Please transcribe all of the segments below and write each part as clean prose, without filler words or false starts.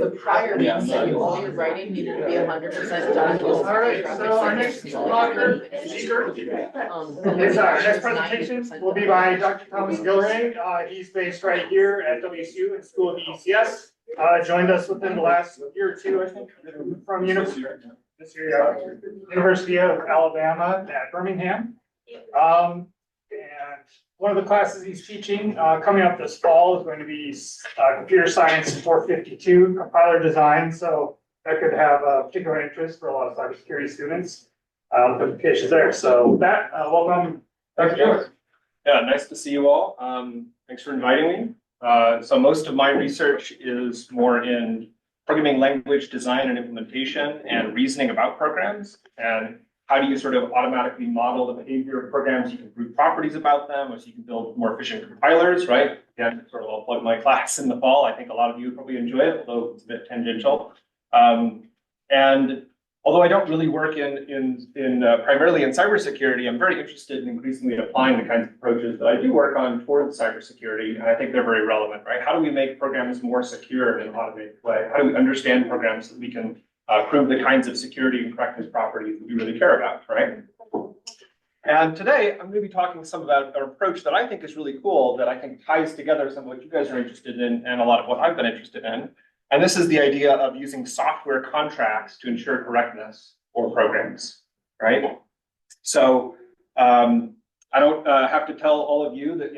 the prior means that all your writing needed to be 100% done. All right, so our next talker, speaker, is our next presentation will be by Dr. Thomas Gilray. He's based right here at WSU in School of ECS. Joined us within the last year or two, I think, from University of Alabama at Birmingham. And one of the classes he's teaching coming up this fall is going to be Computer Science 452 compiler design. So that could have a particular interest for a lot of cybersecurity students. The implications there. So with that, welcome, Dr. Jones. Yeah, nice to see you all. Thanks for inviting me. So most of my research is more in programming language design and implementation and reasoning about programs. And how do you sort of automatically model the behavior of programs? You can prove properties about them, or so you can build more efficient compilers, right? Again, sort of I'll plug my class in the fall. I think a lot of you probably enjoy it, although it's a bit tangential. And although I don't really work primarily in cybersecurity, I'm very interested in increasingly applying the kinds of approaches that I do work on towards cybersecurity, and I think they're very relevant, right? How do we make programs more secure in an automated way? How do we understand programs that we can prove the kinds of security and correctness properties that we really care about, right? And today, I'm going to be talking some about an approach that I think is really cool, that I think ties together some of what you guys are interested in and a lot of what I've been interested in. And this is the idea of using software contracts to ensure correctness for programs, right? So I don't have to tell all of you that,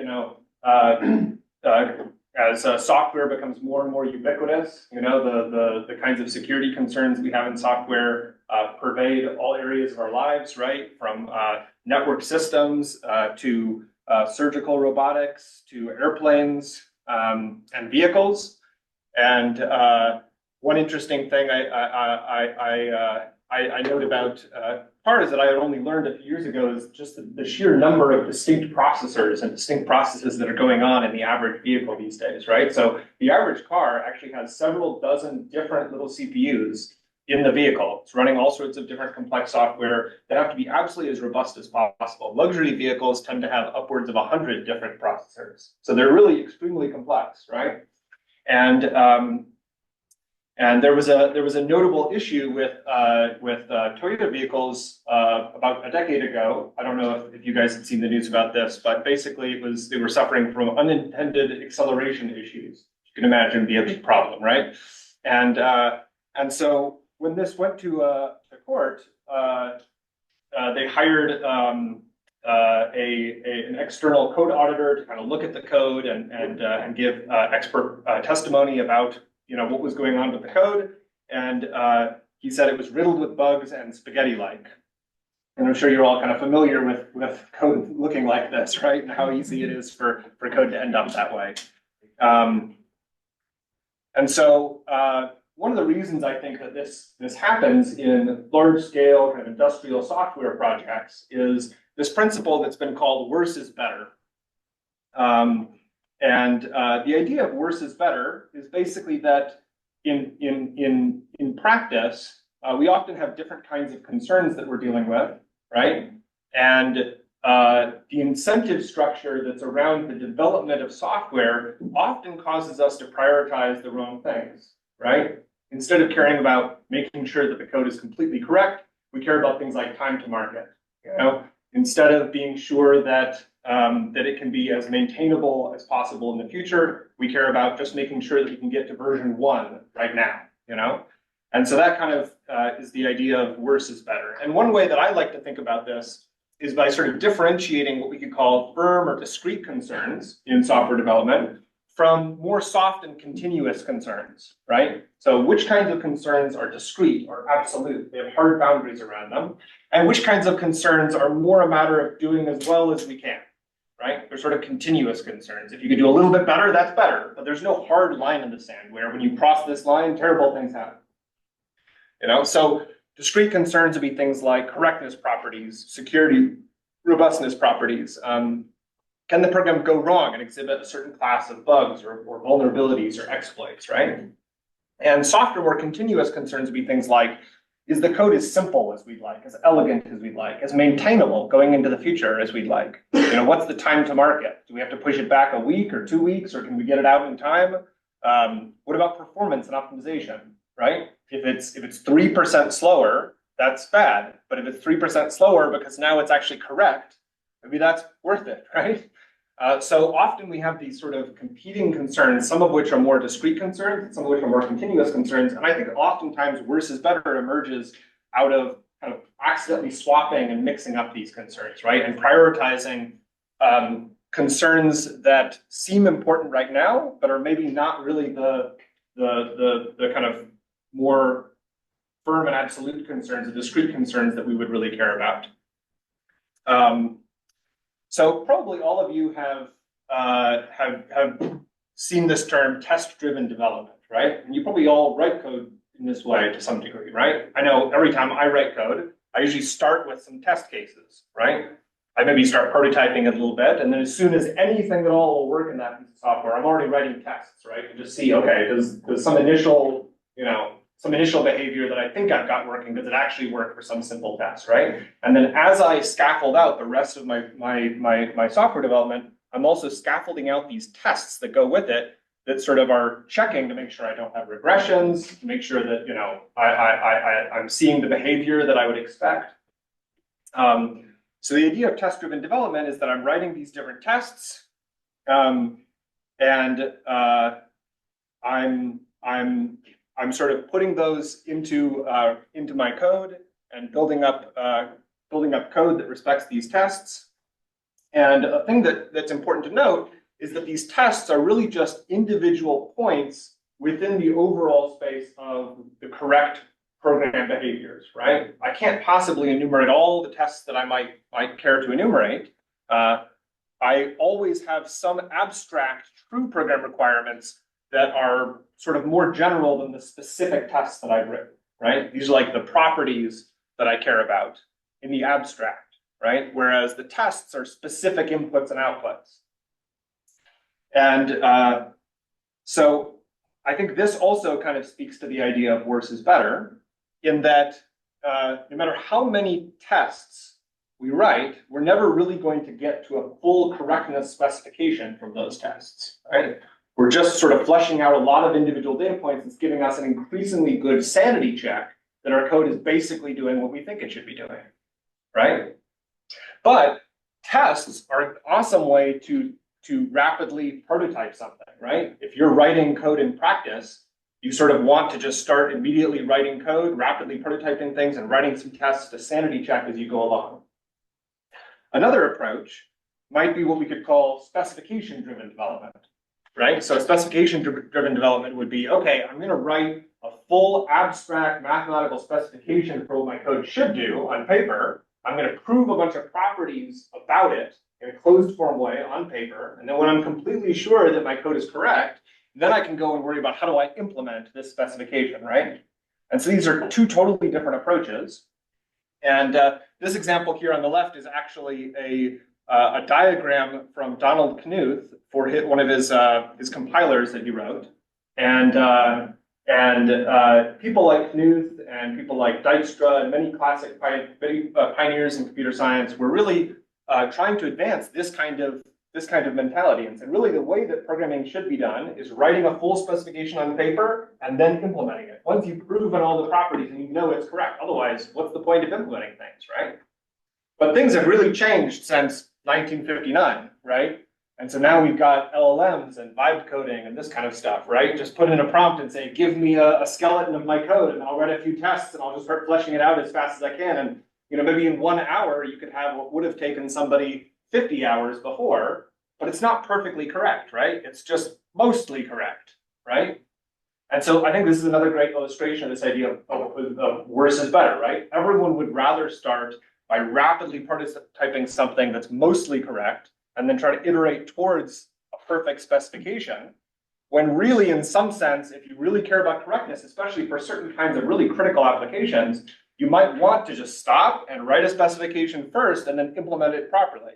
as software becomes more and more ubiquitous, the kinds of security concerns we have in software pervade all areas of our lives, right? From network systems to surgical robotics to airplanes and vehicles. And one interesting thing I note about part is that I had only learned a few years ago is just the sheer number of distinct processors and distinct processes that are going on in the average vehicle these days, right? So the average car actually has several dozen different little CPUs in the vehicle. It's running all sorts of different complex software that have to be absolutely as robust as possible. Luxury vehicles tend to have upwards of 100 different processors. So they're really extremely complex, right? And there was a notable issue with Toyota vehicles about a decade ago. I don't know if you guys had seen the news about this, but basically they were suffering from unintended acceleration issues. You can imagine the big problem, right? And so when this went to court, they hired an external code auditor to kind of look at the code and give expert testimony about what was going on with the code. And he said it was riddled with bugs and spaghetti-like. And I'm sure you're all kind of familiar with code looking like this, right? And how easy it is for code to end up that way. And so one of the reasons I think that this happens in large-scale kind of industrial software projects is this principle that's been called worse is better. The idea of worse is better is basically that in practice, we often have different kinds of concerns that we're dealing with, right? And the incentive structure that's around the development of software often causes us to prioritize the wrong things, right? Instead of caring about making sure that the code is completely correct, we care about things like time to market, Instead of being sure that it can be as maintainable as possible in the future, we care about just making sure that we can get to version 1 right now, And so that kind of is the idea of worse is better. And one way that I like to think about this is by sort of differentiating what we could call firm or discrete concerns in software development from more soft and continuous concerns, right? So which kinds of concerns are discrete or absolute? They have hard boundaries around them. And which kinds of concerns are more a matter of doing as well as we can, right? They're sort of continuous concerns. If you could do a little bit better, that's better. But there's no hard line in the sand where when you cross this line, terrible things happen. So discrete concerns would be things like correctness properties, security, robustness properties. Can the program go wrong and exhibit a certain class of bugs or vulnerabilities or exploits, right? And softer, more continuous concerns would be things like, is the code as simple as we'd like, as elegant as we'd like, as maintainable going into the future as we'd like? What's the time to market? Do we have to push it back a week or 2 weeks, or can we get it out in time? What about performance and optimization, right? If it's 3% slower, that's bad. But if it's 3% slower because now it's actually correct, maybe that's worth it, right? So often we have these sort of competing concerns, some of which are more discrete concerns, and some of which are more continuous concerns. And I think oftentimes worse is better emerges out of kind of accidentally swapping and mixing up these concerns, right? And prioritizing concerns that seem important right now, but are maybe not really the kind of more firm and absolute concerns, the discrete concerns that we would really care about. So probably all of you have seen this term test-driven development, right? And you probably all write code in this way to some degree, right? I know every time I write code, I usually start with some test cases, right? I maybe start prototyping it a little bit, and then as soon as anything at all will work in that piece of software, I'm already writing tests, right? And just see, okay, does some initial, some initial behavior that I think I've got working, does it actually work for some simple test, right? And then as I scaffold out the rest of my software development, I'm also scaffolding out these tests that go with it that sort of are checking to make sure I don't have regressions, to make sure that, I'm seeing the behavior that I would expect. So the idea of test-driven development is that I'm writing these different tests, and I'm sort of putting those into my code and building up code that respects these tests. And a thing that's important to note is that these tests are really just individual points within the overall space of the correct program behaviors, right? I can't possibly enumerate all the tests that I might care to enumerate. I always have some abstract true program requirements that are sort of more general than the specific tests that I've written, right? These are like the properties that I care about in the abstract, right? Whereas the tests are specific inputs and outputs. And so I think this also kind of speaks to the idea of worse is better, in that no matter how many tests we write, we're never really going to get to a full correctness specification from those tests, right? We're just sort of fleshing out a lot of individual data points. It's giving us an increasingly good sanity check that our code is basically doing what we think it should be doing, right? But tests are an awesome way to rapidly prototype something, right? If you're writing code in practice, you sort of want to just start immediately writing code, rapidly prototyping things, and writing some tests to sanity check as you go along. Another approach might be what we could call specification-driven development, right? So specification-driven development would be, okay, I'm going to write a full abstract mathematical specification for what my code should do on paper. I'm going to prove a bunch of properties about it in a closed form way on paper. And then when I'm completely sure that my code is correct, then I can go and worry about how do I implement this specification, right? And so these are two totally different approaches. And this example here on the left is actually a diagram from Donald Knuth for one of his compilers that he wrote. And people like Knuth and people like Dijkstra and many classic pioneers in computer science were really trying to advance this kind of mentality. And so really the way that programming should be done is writing a full specification on paper and then implementing it. Once you've proven all the properties and you know it's correct, otherwise, what's the point of implementing things, right? But things have really changed since 1959, right? And so now we've got LLMs and vibe coding and this kind of stuff, right? Just put in a prompt and say, give me a skeleton of my code and I'll write a few tests and I'll just start fleshing it out as fast as I can. And maybe in 1 hour, you could have what would have taken somebody 50 hours before, but it's not perfectly correct, right? It's just mostly correct, right? And so I think this is another great illustration of this idea of worse is better, right? Everyone would rather start by rapidly prototyping something that's mostly correct and then try to iterate towards a perfect specification, when really, in some sense, if you really care about correctness, especially for certain kinds of really critical applications, you might want to just stop and write a specification first and then implement it properly,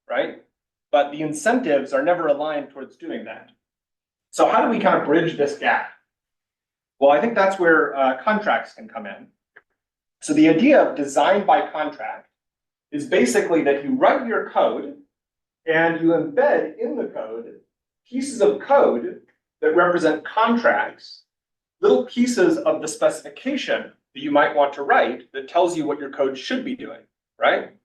right? But the incentives are never aligned towards doing that. So how do we kind of bridge this gap? Well, I think that's where contracts can come in. So the idea of design by contract is basically that you write your code and you embed in the code pieces of code that represent contracts, little pieces of the specification that you might want to write that tells you what your code should be doing, right?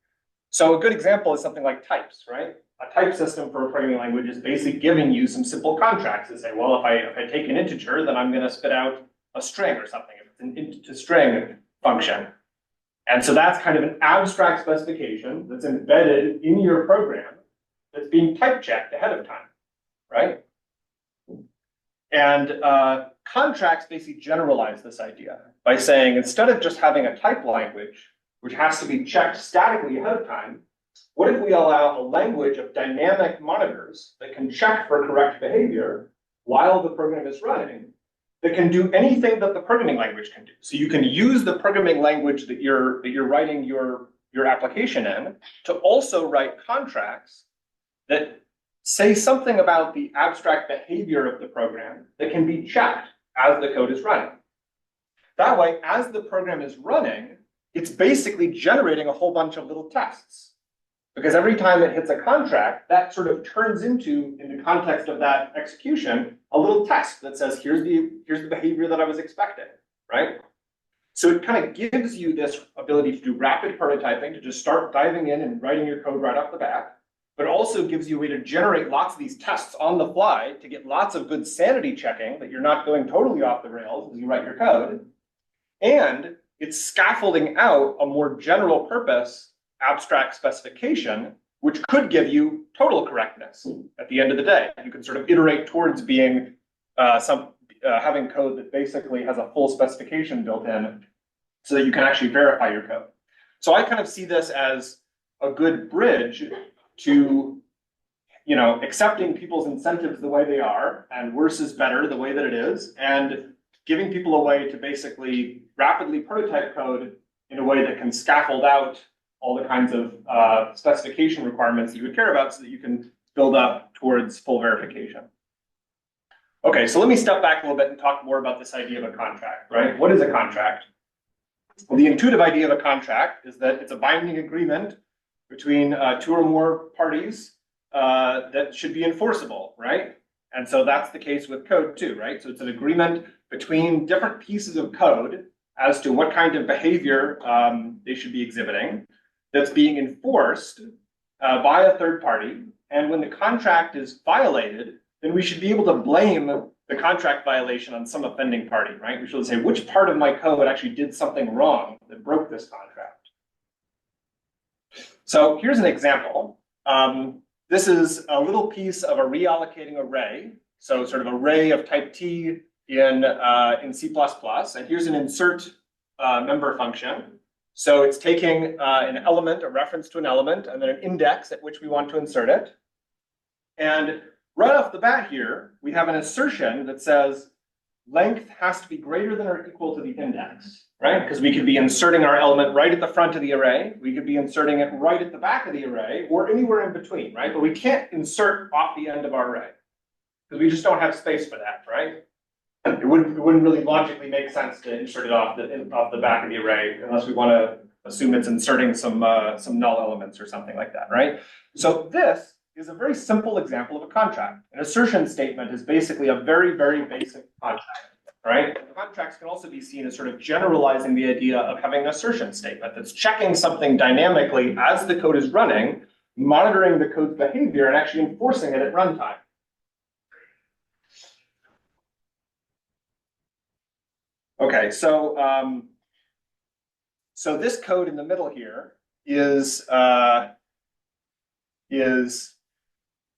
So a good example is something like types, right? A type system for a programming language is basically giving you some simple contracts that say, well, if I take an integer, then I'm going to spit out a string or something, if it's an int to string function. And so that's kind of an abstract specification that's embedded in your program that's being type checked ahead of time, right? And contracts basically generalize this idea by saying, instead of just having a type language, which has to be checked statically ahead of time, what if we allow a language of dynamic monitors that can check for correct behavior while the program is running, that can do anything that the programming language can do. So you can use the programming language that you're writing your application in to also write contracts that say something about the abstract behavior of the program that can be checked as the code is running. That way, as the program is running, it's basically generating a whole bunch of little tests. Because every time it hits a contract, that sort of turns into, in the context of that execution, a little test that says, here's the behavior that I was expecting, right? So it kind of gives you this ability to do rapid prototyping, to just start diving in and writing your code right off the bat, but also gives you a way to generate lots of these tests on the fly to get lots of good sanity checking that you're not going totally off the rails as you write your code. And it's scaffolding out a more general purpose abstract specification, which could give you total correctness at the end of the day. You can sort of iterate towards being having code that basically has a full specification built in so that you can actually verify your code. So I kind of see this as a good bridge to, accepting people's incentives the way they are, and worse is better the way that it is, and giving people a way to basically rapidly prototype code in a way that can scaffold out all the kinds of specification requirements that you would care about so that you can build up towards full verification. Okay, so let me step back a little bit and talk more about this idea of a contract, right? What is a contract? Well, the intuitive idea of a contract is that it's a binding agreement between two or more parties that should be enforceable, right? And so that's the case with code too, right? So it's an agreement between different pieces of code as to what kind of behavior they should be exhibiting that's being enforced by a third party. And when the contract is violated, then we should be able to blame the contract violation on some offending party, right? We should say, which part of my code actually did something wrong that broke this contract? So here's an example. This is a little piece of a reallocating array. So sort of array of type T in C++. And here's an insert member function. So it's taking an element, a reference to an element, and then an index at which we want to insert it. And right off the bat here, we have an assertion that says length has to be greater than or equal to the index, right? Because we could be inserting our element right at the front of the array. We could be inserting it right at the back of the array or anywhere in between, right? But we can't insert off the end of our array because we just don't have space for that, right? It wouldn't really logically make sense to insert it off the back of the array unless we want to assume it's inserting some null elements or something like that, right? So this is a very simple example of a contract. An assertion statement is basically a very, very basic contract, right? Contracts can also be seen as sort of generalizing the idea of having an assertion statement that's checking something dynamically as the code is running, monitoring the code's behavior, and actually enforcing it at runtime. Okay, so this code in the middle here is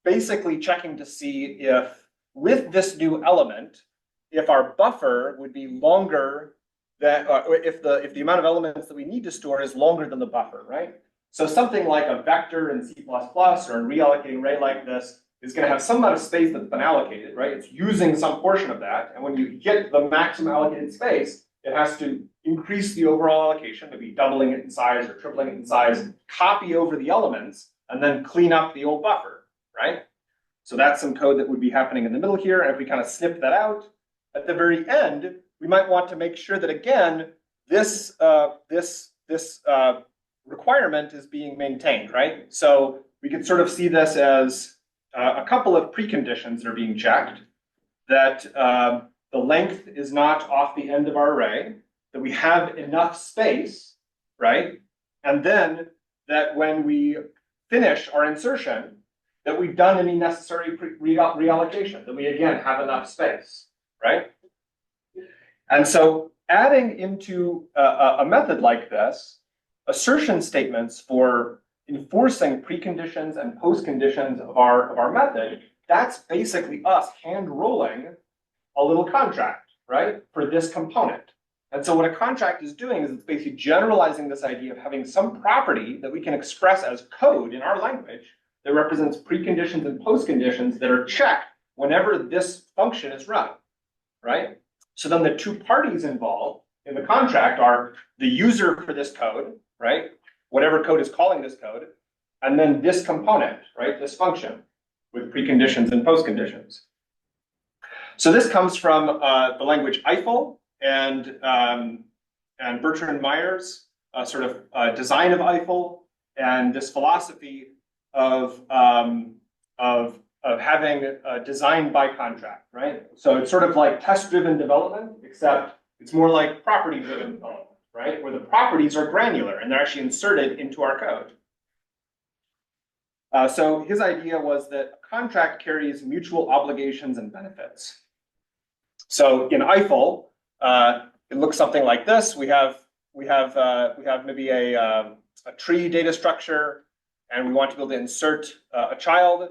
basically checking to see if, with this new element, if our buffer would be longer than, if the amount of elements that we need to store is longer than the buffer, right? So something like a vector in C++ or a reallocating array like this is going to have some amount of space that's been allocated, right? It's using some portion of that. And when you get the maximum allocated space, it has to increase the overall allocation, maybe doubling it in size or tripling it in size, copy over the elements, and then clean up the old buffer, right? So that's some code that would be happening in the middle here. And if we kind of snip that out, at the very end, we might want to make sure that, again, this requirement is being maintained, right? So we could sort of see this as a couple of preconditions that are being checked. that the length is not off the end of our array, that we have enough space, right? And then that when we finish our insertion, that we've done any necessary reallocation, that we again have enough space, right? And so adding into a method like this, assertion statements for enforcing preconditions and postconditions of our method, that's basically us hand rolling a little contract, right, for this component. And so what a contract is doing is it's basically generalizing this idea of having some property that we can express as code in our language that represents preconditions and postconditions that are checked whenever this function is run, right? So then the two parties involved in the contract are the user for this code, right? Whatever code is calling this code, and then this component, right? This function with preconditions and postconditions. So this comes from the language Eiffel and Bertrand Meyer's sort of design of Eiffel and this philosophy of having a design by contract, right? So it's sort of like test-driven development, except it's more like property-driven development, right? Where the properties are granular and they're actually inserted into our code. So his idea was that a contract carries mutual obligations and benefits. So in Eiffel, it looks something like this. We have maybe a tree data structure, and we want to be able to insert a child.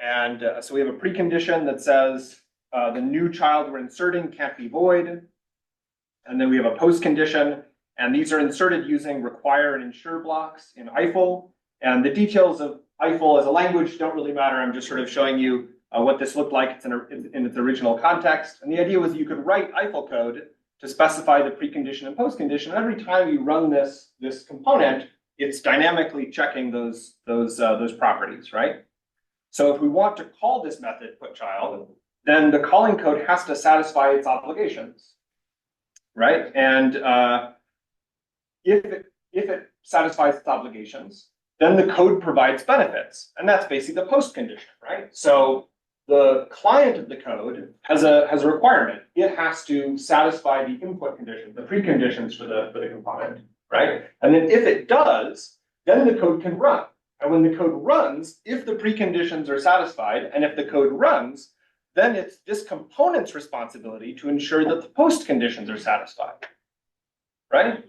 And so we have a precondition that says the new child we're inserting can't be void. And then we have a postcondition, and these are inserted using require and ensure blocks in Eiffel. And the details of Eiffel as a language don't really matter. I'm just sort of showing you what this looked like in its original context. And the idea was you could write Eiffel code to specify the precondition and postcondition. And every time you run this component, it's dynamically checking those properties, right? So if we want to call this method putChild, then the calling code has to satisfy its obligations, right? And if it satisfies its obligations, then the code provides benefits, and that's basically the postcondition, right? So the client of the code has a requirement. It has to satisfy the input conditions, the preconditions for the component, right? And then if it does, then the code can run. And when the code runs, if the preconditions are satisfied, and if the code runs, then it's this component's responsibility to ensure that the postconditions are satisfied, right?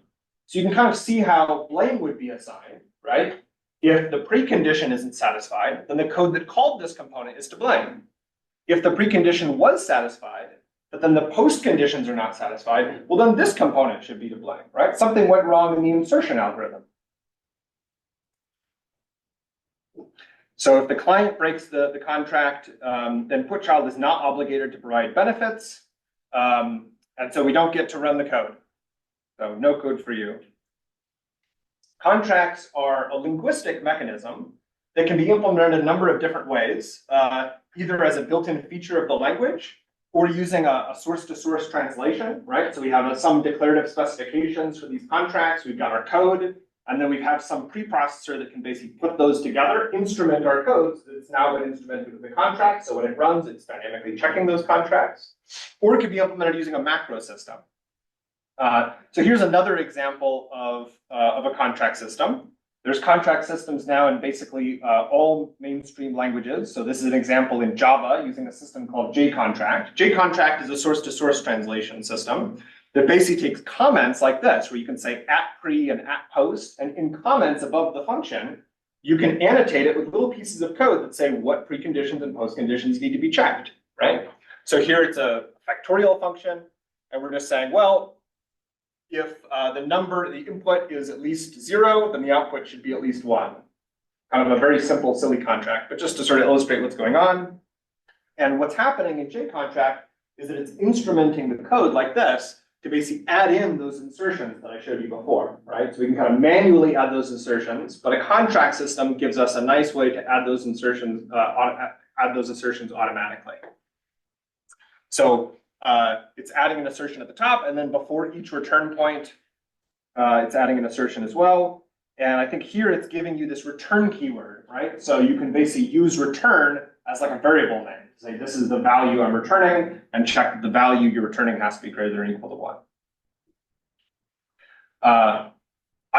So you can kind of see how blame would be assigned, right? If the precondition isn't satisfied, then the code that called this component is to blame. If the precondition was satisfied, but then the postconditions are not satisfied, well, then this component should be to blame, right? Something went wrong in the insertion algorithm. So if the client breaks the contract, then putChild is not obligated to provide benefits. And so we don't get to run the code. So no code for you. Contracts are a linguistic mechanism that can be implemented a number of different ways, either as a built-in feature of the language or using a source-to-source translation, right? So we have some declarative specifications for these contracts. We've got our code, and then we have some preprocessor that can basically put those together, instrument our code, so that it's now been instrumented with the contract. So when it runs, it's dynamically checking those contracts. Or it could be implemented using a macro system. So here's another example of a contract system. There's contract systems now in basically all mainstream languages. So this is an example in Java using a system called JContract. JContract is a source-to-source translation system that basically takes comments like this, where you can say @pre and @post, and in comments above the function, you can annotate it with little pieces of code that say what preconditions and postconditions need to be checked, right? So here it's a factorial function, and we're just saying, well, if the input is at least 0, then the output should be at least 1. Kind of a very simple, silly contract, but just to sort of illustrate what's going on. And what's happening in JContract is that it's instrumenting the code like this to basically add in those insertions that I showed you before, right? So we can kind of manually add those insertions, but a contract system gives us a nice way to add those insertions, automatically. So it's adding an assertion at the top, and then before each return point, it's adding an assertion as well. And I think here it's giving you this return keyword, right? So you can basically use return as like a variable name. Say this is the value I'm returning, and check that the value you're returning has to be greater than or equal to 1. I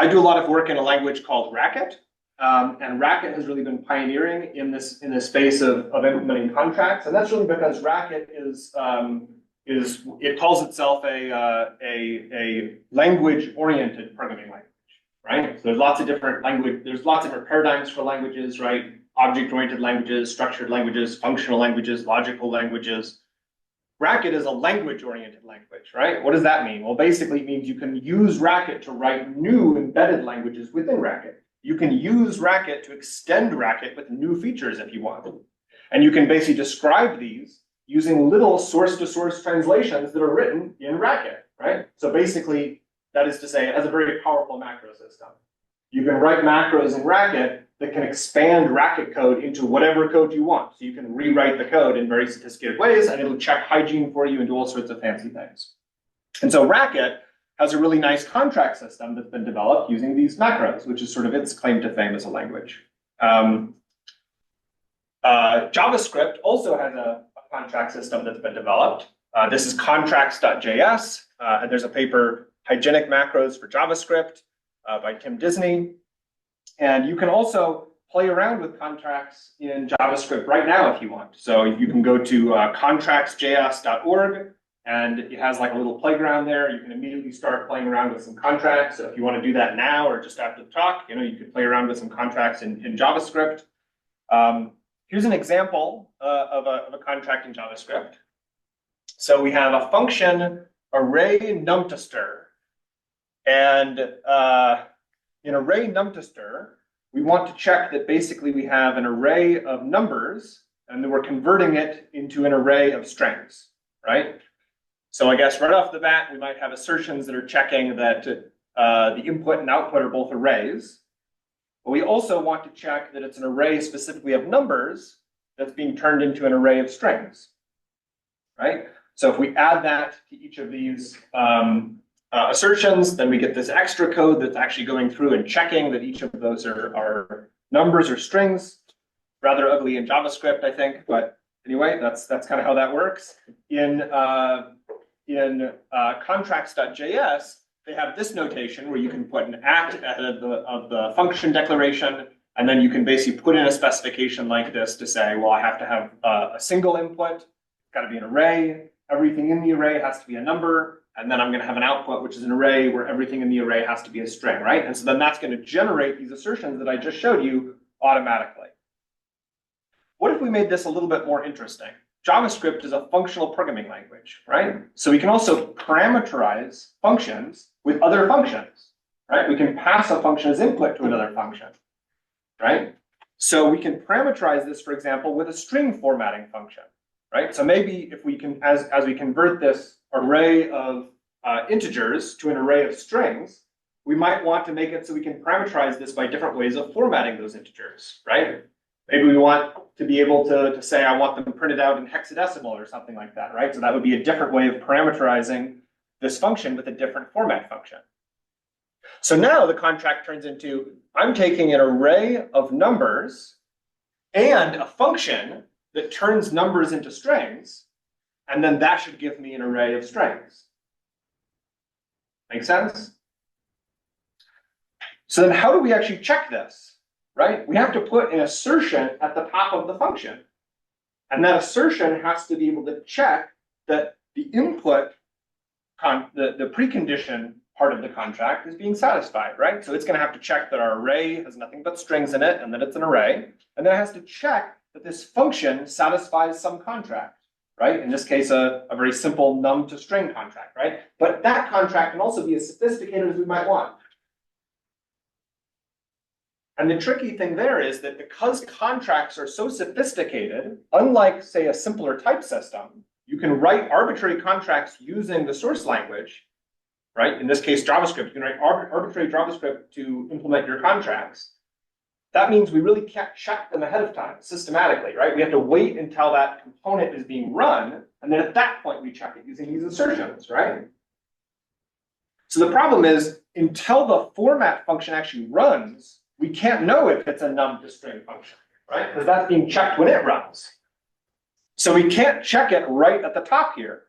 do a lot of work in a language called Racket, and Racket has really been pioneering in this space of implementing contracts, and that's really because Racket is it calls itself a language-oriented programming language, right? So there's lots of different paradigms for languages, right? Object-oriented languages, structured languages, functional languages, logical languages. Racket is a language-oriented language, right? What does that mean? Well, basically it means you can use Racket to write new embedded languages within Racket. You can use Racket to extend Racket with new features if you want. And you can basically describe these using little source-to-source translations that are written in Racket, right? So basically, that is to say, it has a very powerful macro system. You can write macros in Racket that can expand Racket code into whatever code you want. So you can rewrite the code in very sophisticated ways, and it'll check hygiene for you and do all sorts of fancy things. And so Racket has a really nice contract system that's been developed using these macros, which is sort of its claim to fame as a language. JavaScript also has a contract system that's been developed. This is contracts.js, and there's a paper, Hygienic Macros for JavaScript, by Tim Disney. And you can also play around with contracts in JavaScript right now if you want. So you can go to contractsjs.org, and it has like a little playground there. You can immediately start playing around with some contracts. So if you want to do that now or just after the talk, you could play around with some contracts in JavaScript. Here's an example of a contract in JavaScript. So we have a function array numtoster, and in array numtoster, we want to check that basically we have an array of numbers, and then we're converting it into an array of strings, right? So I guess right off the bat, we might have assertions that are checking that the input and output are both arrays. But we also want to check that it's an array specifically of numbers that's being turned into an array of strings, right? So if we add that to each of these assertions, then we get this extra code that's actually going through and checking that each of those are numbers or strings. Rather ugly in JavaScript, I think, but anyway, that's kind of how that works. In contracts.js, they have this notation where you can put an at ahead of the function declaration, and then you can basically put in a specification like this to say, well, I have to have a single input, it's got to be an array, everything in the array has to be a number, and then I'm going to have an output, which is an array where everything in the array has to be a string, right? And so then that's going to generate these assertions that I just showed you automatically. What if we made this a little bit more interesting? JavaScript is a functional programming language, right? So we can also parameterize functions with other functions, right? We can pass a function as input to another function, right? So we can parameterize this, for example, with a string formatting function, right? So maybe if we can, as we convert this array of integers to an array of strings, we might want to make it so we can parameterize this by different ways of formatting those integers, right? Maybe we want to be able to say, I want them printed out in hexadecimal or something like that, right? So that would be a different way of parameterizing this function with a different format function. So now the contract turns into, I'm taking an array of numbers and a function that turns numbers into strings, and then that should give me an array of strings. Make sense? So then how do we actually check this? Right? We have to put an assertion at the top of the function. And that assertion has to be able to check that the input, the precondition part of the contract is being satisfied, right? So it's going to have to check that our array has nothing but strings in it and that it's an array. And then it has to check that this function satisfies some contract, right? In this case, a very simple num to string contract, right? But that contract can also be as sophisticated as we might want. And the tricky thing there is that because contracts are so sophisticated, unlike, say, a simpler type system, you can write arbitrary contracts using the source language, right? In this case, JavaScript. You can write arbitrary JavaScript to implement your contracts. That means we really can't check them ahead of time systematically, right? We have to wait until that component is being run, and then at that point we check it using these assertions, right? So the problem is, until the format function actually runs, we can't know if it's a num to string function, right? Because that's being checked when it runs. So we can't check it right at the top here.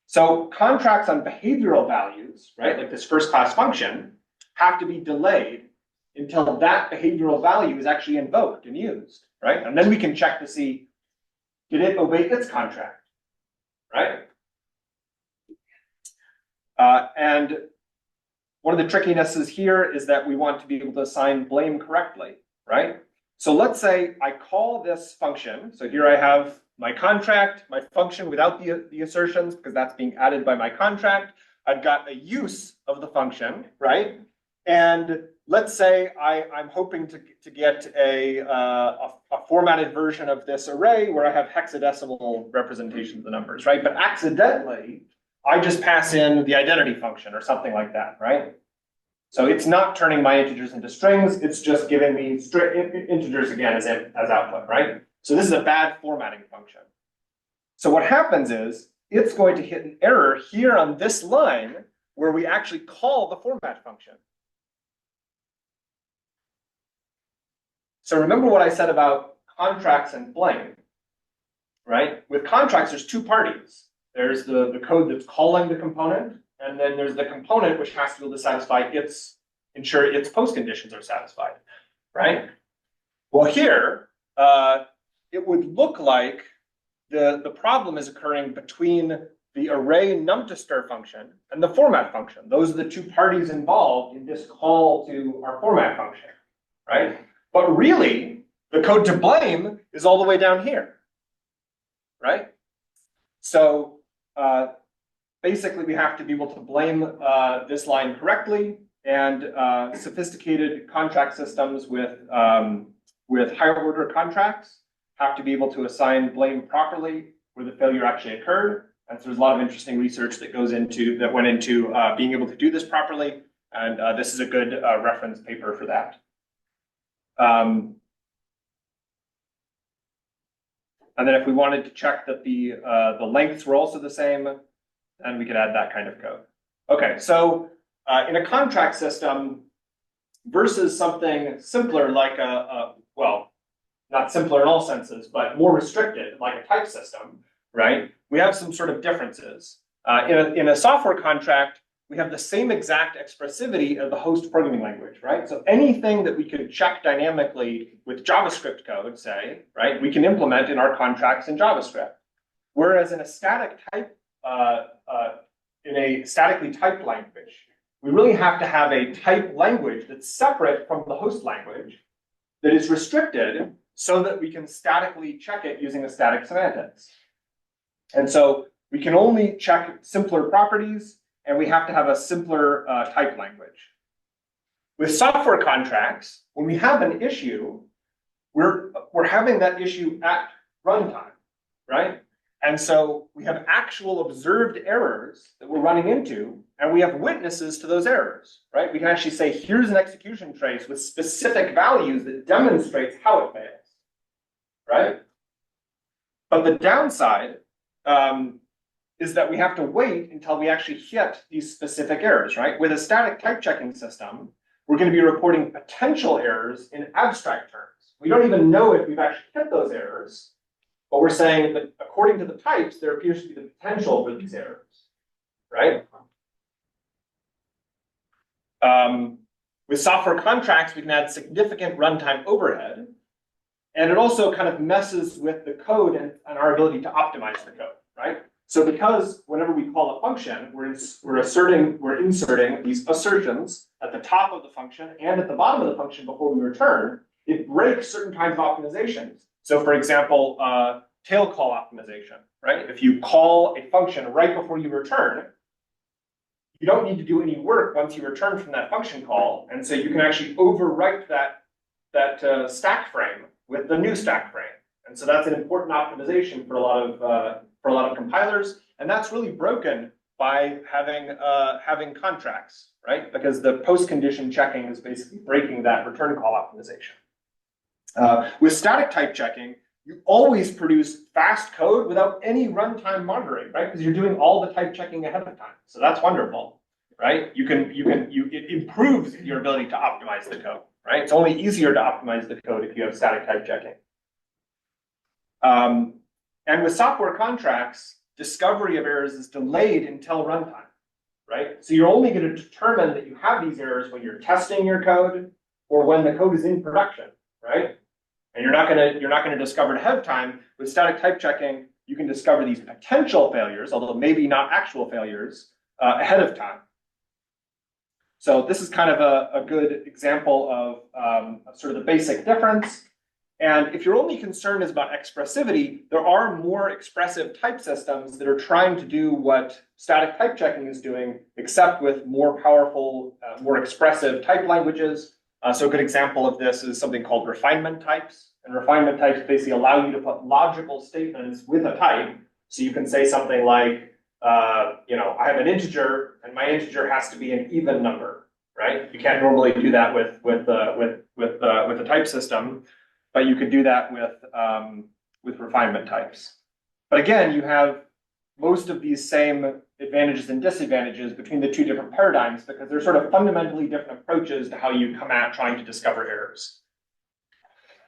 So contracts on behavioral values, right, like this first class function, have to be delayed until that behavioral value is actually invoked and used, right? And then we can check to see, did it obey its contract, right? And one of the trickinesses here is that we want to be able to assign blame correctly, right? So let's say I call this function. So here I have my contract, my function without the assertions, because that's being added by my contract. I've got a use of the function, right? And let's say I'm hoping to get a formatted version of this array where I have hexadecimal representations of the numbers, right? But accidentally, I just pass in the identity function or something like that, right? So it's not turning my integers into strings, it's just giving me integers again as output, right? So this is a bad formatting function. So what happens is, it's going to hit an error here on this line where we actually call the format function. So remember what I said about contracts and blame, right? With contracts, there's two parties. There's the code that's calling the component, and then there's the component which has to be able to satisfy ensure its post conditions are satisfied, right? Well, here, it would look like the problem is occurring between the array num2stir function and the format function. Those are the two parties involved in this call to our format function, right? But really, the code to blame is all the way down here, right? So basically, we have to be able to blame this line correctly, and sophisticated contract systems with higher order contracts have to be able to assign blame properly where the failure actually occurred. And so there's a lot of interesting research that went into being able to do this properly. And this is a good reference paper for that. And then if we wanted to check that the lengths were also the same, then we could add that kind of code. Okay, so in a contract system versus something simpler like well, not simpler in all senses, but more restricted like a type system, right? We have some sort of differences. In a software contract, we have the same exact expressivity of the host programming language, right? So anything that we could check dynamically with JavaScript code, say, right, we can implement in our contracts in JavaScript. Whereas in a static type, in a statically typed language, we really have to have a type language that's separate from the host language that is restricted so that we can statically check it using a static semantics. And so we can only check simpler properties, and we have to have a simpler type language. With software contracts, when we have an issue, we're having that issue at runtime, right? And so we have actual observed errors that we're running into, and we have witnesses to those errors, right? We can actually say, here's an execution trace with specific values that demonstrates how it fails, right? But the downside is that we have to wait until we actually hit these specific errors, right? With a static type checking system, we're going to be reporting potential errors in abstract terms. We don't even know if we've actually hit those errors, but we're saying that according to the types, there appears to be the potential for these errors, right? With software contracts, we can add significant runtime overhead, and it also kind of messes with the code and our ability to optimize the code, right? So because whenever we call a function, we're inserting these assertions at the top of the function and at the bottom of the function before we return, it breaks certain kinds of optimizations. So for example, tail call optimization, right? If you call a function right before you return, you don't need to do any work once you return from that function call. And so you can actually overwrite that stack frame with the new stack frame. And so that's an important optimization for a lot of compilers. And that's really broken by having contracts, right? Because the post condition checking is basically breaking that return call optimization. With static type checking, you always produce fast code without any runtime monitoring, right? Because you're doing all the type checking ahead of time. So that's wonderful, right? It improves your ability to optimize the code, right? It's only easier to optimize the code if you have static type checking. And with software contracts, discovery of errors is delayed until runtime, right? So you're only going to determine that you have these errors when you're testing your code or when the code is in production, right? And you're not going to discover it ahead of time. With static type checking, you can discover these potential failures, although maybe not actual failures, ahead of time. So this is kind of a good example of sort of the basic difference. And if your only concern is about expressivity, there are more expressive type systems that are trying to do what static type checking is doing, except with more powerful, more expressive type languages. So a good example of this is something called refinement types. And refinement types basically allow you to put logical statements with a type. So you can say something like, I have an integer, and my integer has to be an even number, right? You can't normally do that with a type system, but you could do that with refinement types. But again, you have most of these same advantages and disadvantages between the two different paradigms because they're sort of fundamentally different approaches to how you come at trying to discover errors.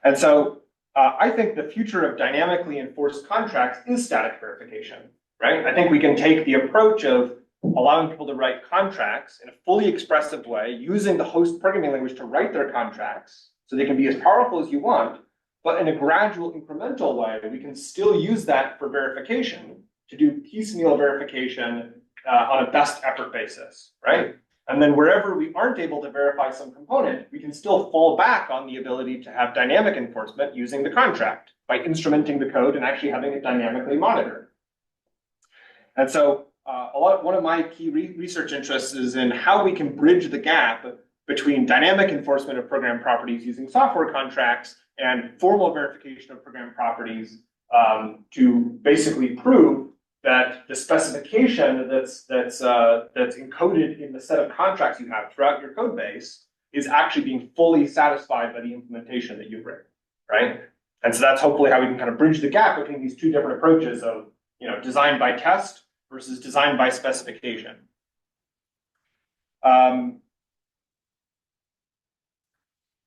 And so I think the future of dynamically enforced contracts is static verification, right? I think we can take the approach of allowing people to write contracts in a fully expressive way, using the host programming language to write their contracts so they can be as powerful as you want, but in a gradual incremental way, we can still use that for verification to do piecemeal verification on a best effort basis, right? And then wherever we aren't able to verify some component, we can still fall back on the ability to have dynamic enforcement using the contract by instrumenting the code and actually having it dynamically monitored. And so one of my key research interests is in how we can bridge the gap between dynamic enforcement of program properties using software contracts and formal verification of program properties to basically prove that the specification that's encoded in the set of contracts you have throughout your code base is actually being fully satisfied by the implementation that you've written, right? And so that's hopefully how we can kind of bridge the gap between these two different approaches of, design by test versus design by specification.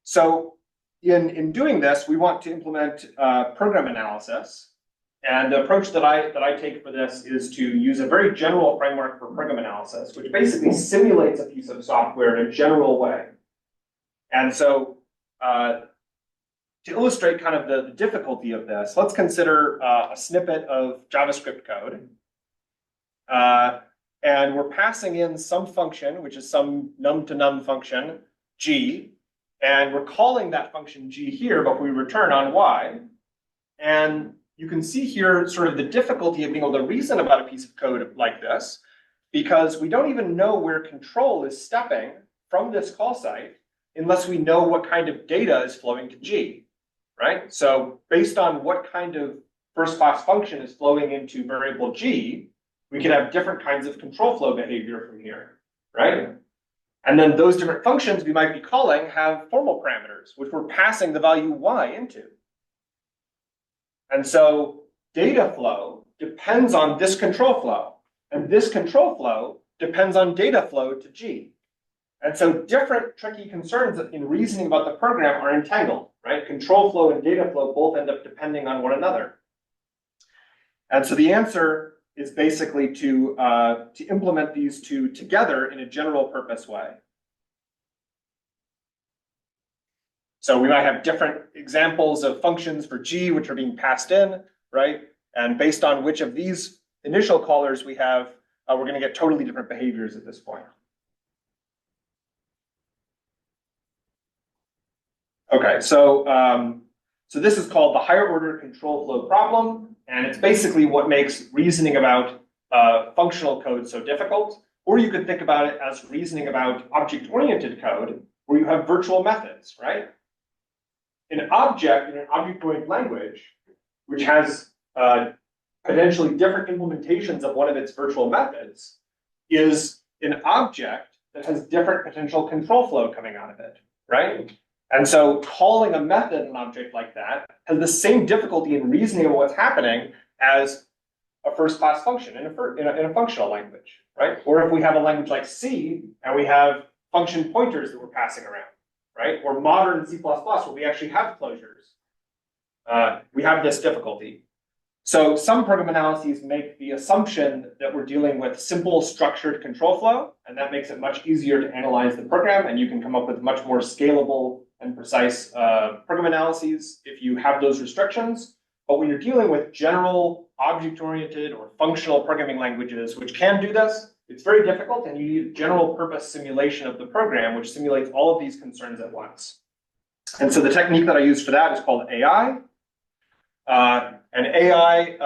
So in doing this, we want to implement program analysis. And the approach that I take for this is to use a very general framework for program analysis, which basically simulates a piece of software in a general way. And so to illustrate kind of the difficulty of this, let's consider a snippet of JavaScript code. And we're passing in some function, which is some num-to-num function, g, and we're calling that function g here, but we return on y. And you can see here sort of the difficulty of being able to reason about a piece of code like this, because we don't even know where control is stepping from this call site unless we know what kind of data is flowing to g, right? So based on what kind of first class function is flowing into variable g, we can have different kinds of control flow behavior from here, right? And then those different functions we might be calling have formal parameters, which we're passing the value y into. And so data flow depends on this control flow, and this control flow depends on data flow to G. And so different tricky concerns in reasoning about the program are entangled, right? Control flow and data flow both end up depending on one another. And so the answer is basically to implement these two together in a general purpose way. So we might have different examples of functions for G, which are being passed in, right? And based on which of these initial callers we have, we're going to get totally different behaviors at this point. Okay, so this is called the higher order control flow problem, and it's basically what makes reasoning about functional code so difficult. Or you could think about it as reasoning about object-oriented code, where you have virtual methods, right? An object in an object-oriented language, which has potentially different implementations of one of its virtual methods, is an object that has different potential control flow coming out of it, right? And so calling a method an object like that has the same difficulty in reasoning about what's happening as a first-class function in a functional language, right? Or if we have a language like C and we have function pointers that we're passing around, right? Or modern C++, where we actually have closures. We have this difficulty. So some program analyses make the assumption that we're dealing with simple structured control flow, and that makes it much easier to analyze the program, and you can come up with much more scalable and precise program analyses if you have those restrictions. But when you're dealing with general object-oriented or functional programming languages, which can do this, it's very difficult, and you need general purpose simulation of the program, which simulates all of these concerns at once. And so the technique that I use for that is called AI. And AI,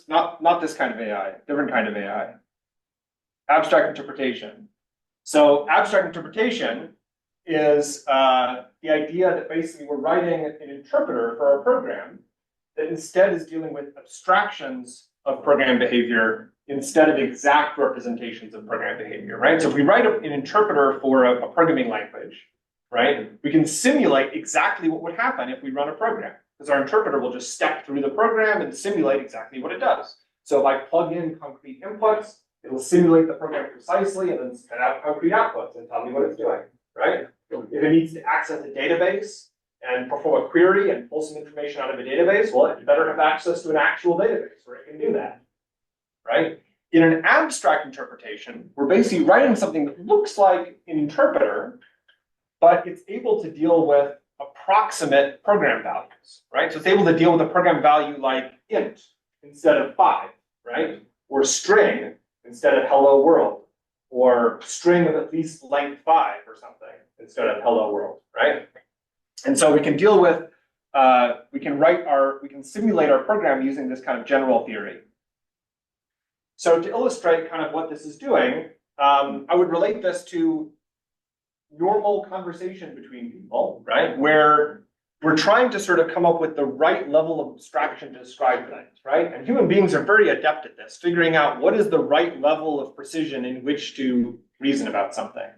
not this kind of AI, different kind of AI. Abstract interpretation. So abstract interpretation is the idea that basically we're writing an interpreter for our program that instead is dealing with abstractions of program behavior instead of exact representations of program behavior, right? So if we write an interpreter for a programming language, right, we can simulate exactly what would happen if we run a program, because our interpreter will just step through the program and simulate exactly what it does. So if I plug in concrete inputs, it'll simulate the program precisely and then spit out concrete outputs and tell me what it's doing, right? If it needs to access a database and perform a query and pull some information out of a database, well, it better have access to an actual database where it can do that, right? In an abstract interpretation, we're basically writing something that looks like an interpreter, but it's able to deal with approximate program values, right? So it's able to deal with a program value like int instead of 5, right? Or string instead of hello world, or string of at least length 5 or something instead of hello world, right? And so we can deal with, we can simulate our program using this kind of general theory. So to illustrate kind of what this is doing, I would relate this to normal conversation between people, right? Where we're trying to sort of come up with the right level of abstraction to describe things, right? And human beings are very adept at this, figuring out what is the right level of precision in which to reason about something.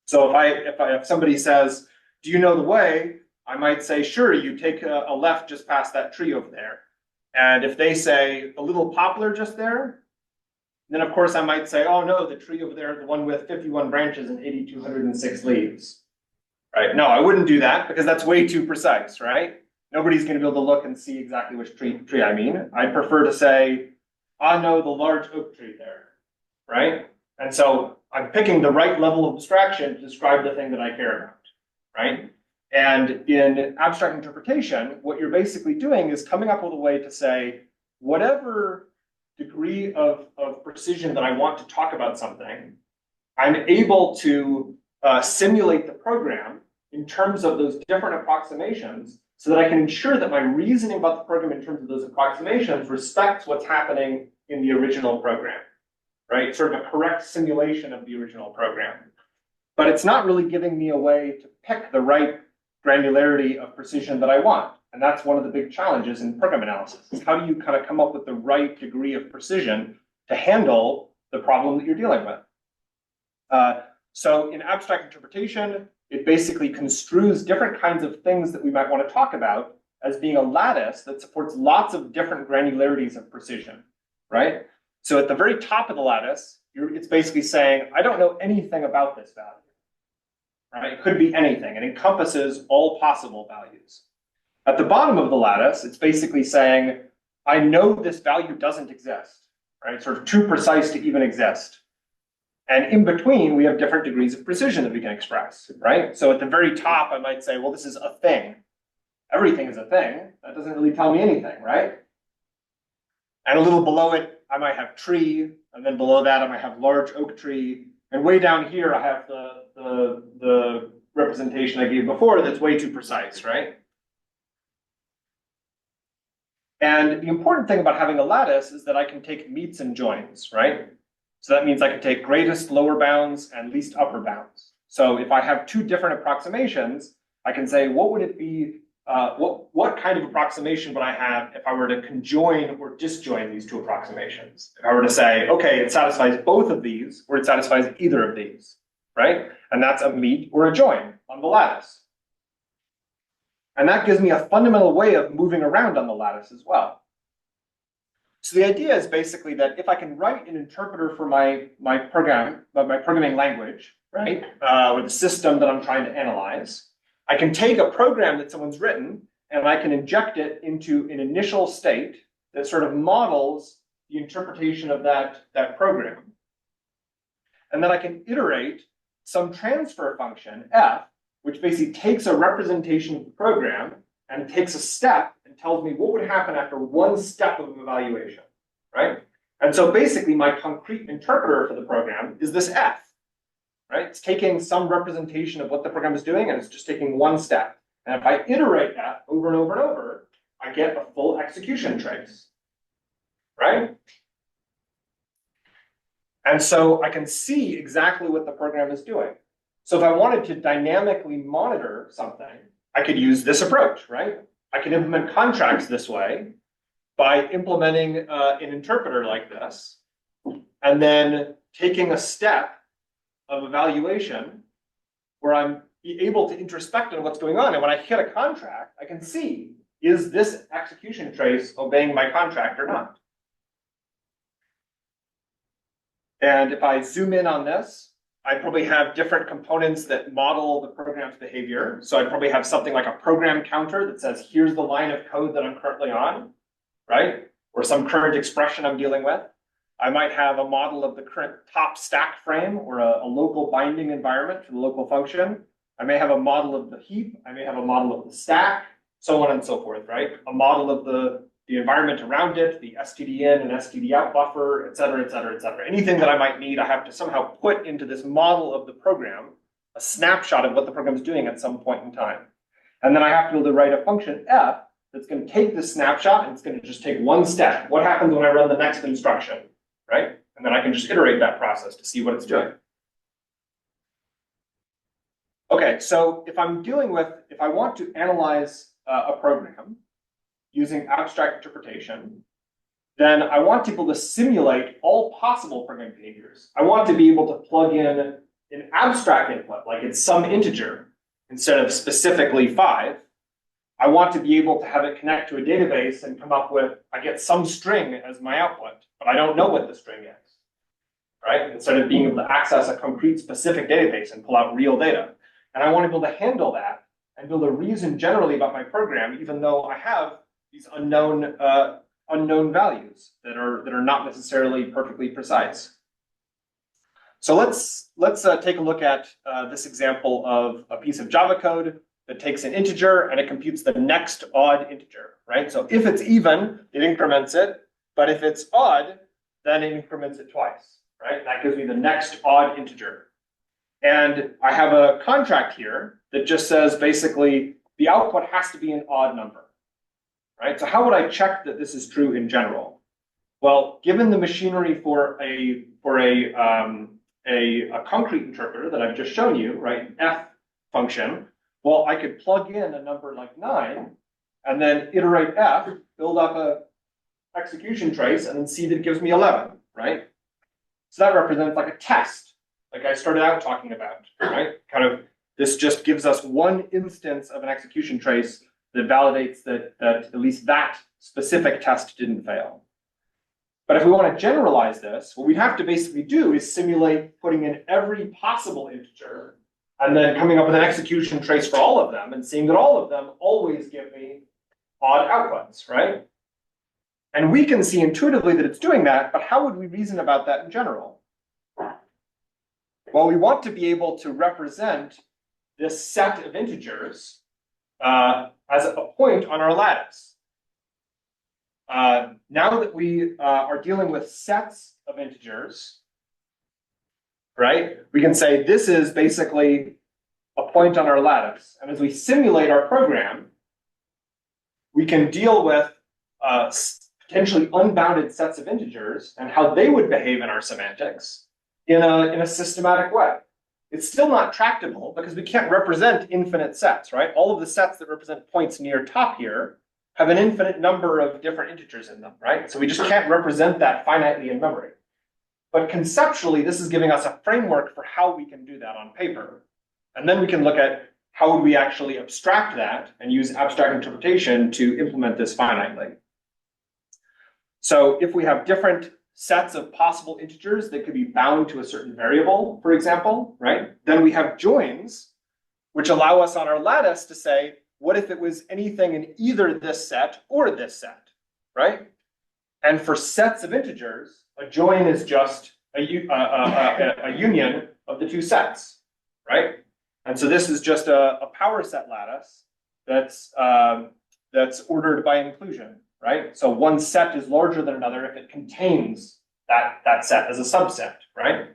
So if somebody says, do you know the way? I might say, sure, you take a left just past that tree over there. And if they say, a little poplar just there, then of course I might say, oh no, the tree over there, the one with 51 branches and 8,206 leaves, right? No, I wouldn't do that because that's way too precise, right? Nobody's gonna be able to look and see exactly which tree I mean. I'd prefer to say, I know the large oak tree there, right? And so I'm picking the right level of abstraction to describe the thing that I care about, right? And in abstract interpretation, what you're basically doing is coming up with a way to say, whatever degree of precision that I want to talk about something, I'm able to simulate the program in terms of those different approximations so that I can ensure that my reasoning about the program in terms of those approximations respects what's happening in the original program, right? Sort of a correct simulation of the original program. But it's not really giving me a way to pick the right granularity of precision that I want. And that's one of the big challenges in program analysis, is how do you kind of come up with the right degree of precision to handle the problem that you're dealing with? So in abstract interpretation, it basically construes different kinds of things that we might want to talk about as being a lattice that supports lots of different granularities of precision, right? So at the very top of the lattice, it's basically saying, I don't know anything about this value, right? It could be anything. It encompasses all possible values. At the bottom of the lattice, it's basically saying, I know this value doesn't exist, right? Sort of too precise to even exist. And in between, we have different degrees of precision that we can express, right? So at the very top, I might say, well, this is a thing. Everything is a thing. That doesn't really tell me anything, right? And a little below it, I might have tree. And then below that, I might have large oak tree. And way down here, I have the representation I gave before that's way too precise, right? And the important thing about having a lattice is that I can take meets and joins, right? So that means I can take greatest lower bounds and least upper bounds. So if I have two different approximations, I can say, what would it be, what kind of approximation would I have if I were to conjoin or disjoin these two approximations? If I were to say, okay, it satisfies both of these, or it satisfies either of these, right? And that's a meet or a join on the lattice. And that gives me a fundamental way of moving around on the lattice as well. So the idea is basically that if I can write an interpreter for my programming language, right, or the system that I'm trying to analyze, I can take a program that someone's written and I can inject it into an initial state that sort of models the interpretation of that program. And then I can iterate some transfer function, f, which basically takes a representation of the program and takes a step and tells me what would happen after one step of evaluation, right? And so basically my concrete interpreter for the program is this f, right? It's taking some representation of what the program is doing and it's just taking one step. And if I iterate that over and over and over, I get a full execution trace, right? And so I can see exactly what the program is doing. So if I wanted to dynamically monitor something, I could use this approach, right? I can implement contracts this way by implementing an interpreter like this, and then taking a step of evaluation where I'm able to introspect on what's going on. And when I hit a contract, I can see, is this execution trace obeying my contract or not? And if I zoom in on this, I probably have different components that model the program's behavior. So I probably have something like a program counter that says, here's the line of code that I'm currently on, right? Or some current expression I'm dealing with. I might have a model of the current top stack frame or a local binding environment for the local function. I may have a model of the heap. I may have a model of the stack, so on and so forth, right? A model of the environment around it, the std in and std out buffer, et cetera, et cetera, et cetera. Anything that I might need, I have to somehow put into this model of the program, a snapshot of what the program is doing at some point in time. And then I have to be able to write a function f that's going to take this snapshot and it's going to just take one step. What happens when I run the next instruction, right? And then I can just iterate that process to see what it's doing. Okay, so if I want to analyze a program using abstract interpretation, then I want to be able to simulate all possible program behaviors. I want to be able to plug in an abstract input, like it's some integer, instead of specifically 5. I want to be able to have it connect to a database and come up with, I get some string as my output, but I don't know what the string is, right? Instead of being able to access a concrete specific database and pull out real data. And I want to be able to handle that and be able to reason generally about my program, even though I have these unknown values that are not necessarily perfectly precise. So let's take a look at this example of a piece of Java code that takes an integer and it computes the next odd integer, right? So if it's even, it increments it, but if it's odd, then it increments it twice, right? That gives me the next odd integer. And I have a contract here that just says basically the output has to be an odd number, right? So how would I check that this is true in general? Well, given the machinery for a concrete interpreter that I've just shown you, right, f function, well, I could plug in a number like 9 and then iterate f, build up a execution trace, and then see that it gives me 11, right? So that represents like a test, like I started out talking about, right? Kind of, this just gives us one instance of an execution trace that validates that at least that specific test didn't fail. But if we want to generalize this, what we'd have to basically do is simulate putting in every possible integer and then coming up with an execution trace for all of them and seeing that all of them always give me odd outputs, right? And we can see intuitively that it's doing that, but how would we reason about that in general? Well, we want to be able to represent this set of integers as a point on our lattice. Now that we are dealing with sets of integers, right, we can say this is basically a point on our lattice. And as we simulate our program, we can deal with potentially unbounded sets of integers and how they would behave in our semantics in a systematic way. It's still not tractable because we can't represent infinite sets, right? All of the sets that represent points near top here have an infinite number of different integers in them, right? So we just can't represent that finitely in memory. But conceptually, this is giving us a framework for how we can do that on paper. And then we can look at how would we actually abstract that and use abstract interpretation to implement this finitely. So if we have different sets of possible integers that could be bound to a certain variable, for example, right? Then we have joins, which allow us on our lattice to say, what if it was anything in either this set or this set, right? And for sets of integers, a join is just a union of the two sets, right? And so this is just a power set lattice that's ordered by inclusion, right? So one set is larger than another if it contains that set as a subset, right?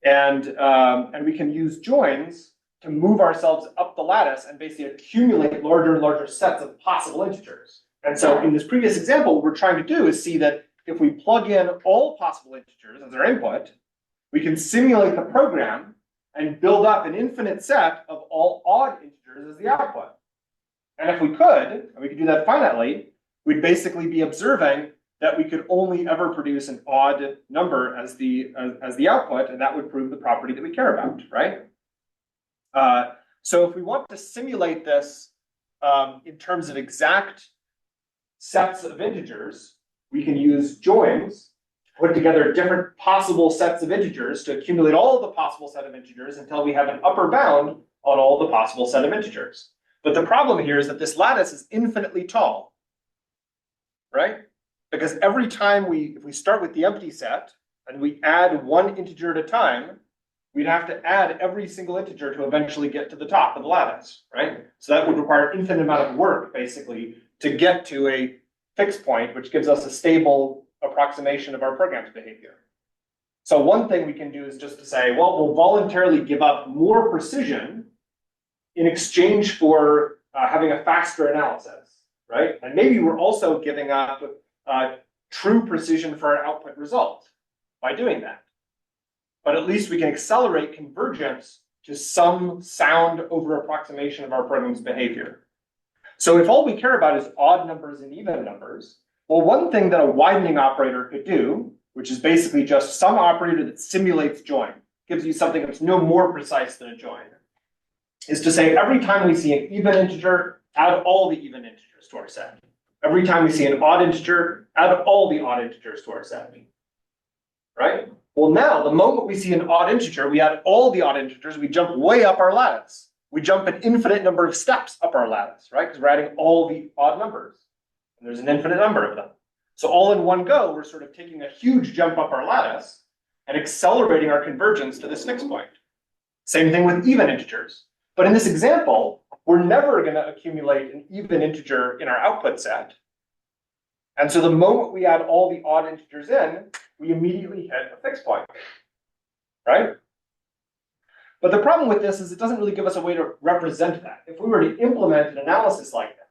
And we can use joins to move ourselves up the lattice and basically accumulate larger and larger sets of possible integers. And so in this previous example, what we're trying to do is see that if we plug in all possible integers as our input, we can simulate the program and build up an infinite set of all odd integers as the output. And if we could, and we could do that finitely, we'd basically be observing that we could only ever produce an odd number as the output, and that would prove the property that we care about, right? So if we want to simulate this in terms of exact sets of integers, we can use joins to put together different possible sets of integers to accumulate all of the possible set of integers until we have an upper bound on all the possible set of integers. But the problem here is that this lattice is infinitely tall, right? Because every time if we start with the empty set and we add one integer at a time, we'd have to add every single integer to eventually get to the top of the lattice, right? So that would require an infinite amount of work, basically, to get to a fixed point, which gives us a stable approximation of our program's behavior. So one thing we can do is just to say, well, we'll voluntarily give up more precision in exchange for having a faster analysis, right? And maybe we're also giving up true precision for our output result by doing that. But at least we can accelerate convergence to some sound over approximation of our program's behavior. So if all we care about is odd numbers and even numbers, well, one thing that a widening operator could do, which is basically just some operator that simulates join, gives you something that's no more precise than a join, is to say every time we see an even integer, add all the even integers to our set. Every time we see an odd integer, add all the odd integers to our set, right? Well, now, the moment we see an odd integer, we add all the odd integers, we jump way up our lattice. We jump an infinite number of steps up our lattice, right? Because we're adding all the odd numbers. And there's an infinite number of them. So all in one go, we're sort of taking a huge jump up our lattice and accelerating our convergence to this fixed point. Same thing with even integers. But in this example, we're never going to accumulate an even integer in our output set. And so the moment we add all the odd integers in, we immediately hit a fixed point, right? But the problem with this is it doesn't really give us a way to represent that. If we were to implement an analysis like that,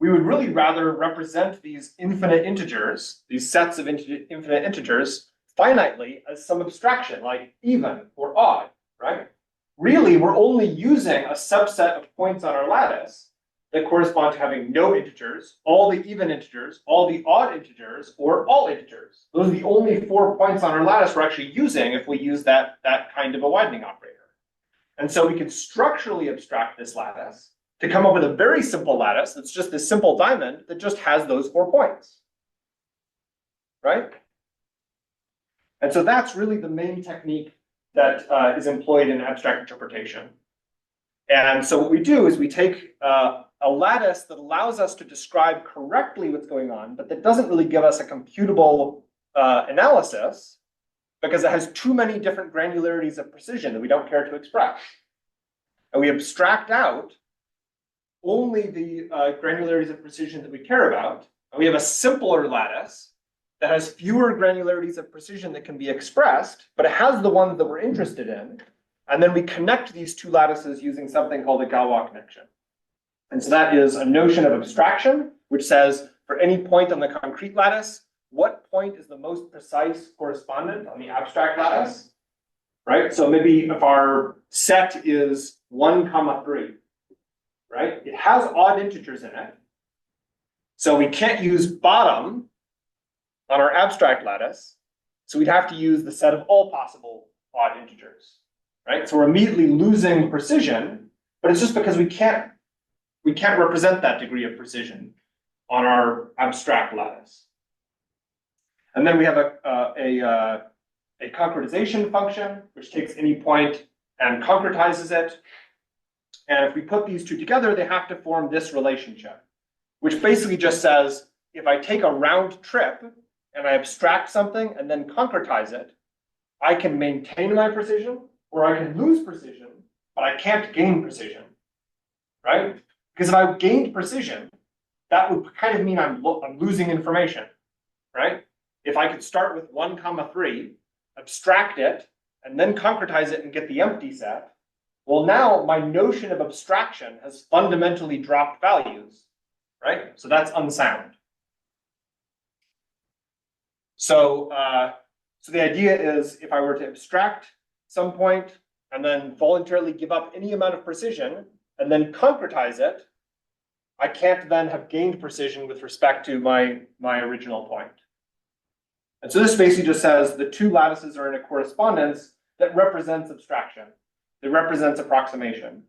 we would really rather represent these infinite integers, these sets of infinite integers, finitely as some abstraction, like even or odd, right? Really, we're only using a subset of points on our lattice that correspond to having no integers, all the even integers, all the odd integers, or all integers. Those are the only 4 points on our lattice we're actually using if we use that kind of a widening operator. And so we can structurally abstract this lattice to come up with a very simple lattice that's just this simple diamond that just has those 4 points, right? And so that's really the main technique that is employed in abstract interpretation. And so what we do is we take a lattice that allows us to describe correctly what's going on, but that doesn't really give us a computable analysis because it has too many different granularities of precision that we don't care to express. And we abstract out only the granularities of precision that we care about. And we have a simpler lattice that has fewer granularities of precision that can be expressed, but it has the ones that we're interested in. And then we connect these two lattices using something called a Galois connection. And so that is a notion of abstraction, which says for any point on the concrete lattice, what point is the most precise correspondent on the abstract lattice, right? So maybe if our set is 1, 3, right? It has odd integers in it. So we can't use bottom on our abstract lattice. So we'd have to use the set of all possible odd integers, right? So we're immediately losing precision, but it's just because we can't represent that degree of precision on our abstract lattice. And then we have a concretization function, which takes any point and concretizes it. And if we put these two together, they have to form this relationship, which basically just says if I take a round trip and I abstract something and then concretize it, I can maintain my precision or I can lose precision, but I can't gain precision, right? Because if I gained precision, that would kind of mean I'm losing information, right? If I could start with 1,3, abstract it, and then concretize it and get the empty set, well, now my notion of abstraction has fundamentally dropped values, right? So that's unsound. So, so the idea is if I were to abstract some point and then voluntarily give up any amount of precision and then concretize it, I can't then have gained precision with respect to my original point. And so this basically just says the two lattices are in a correspondence that represents abstraction. It represents approximation.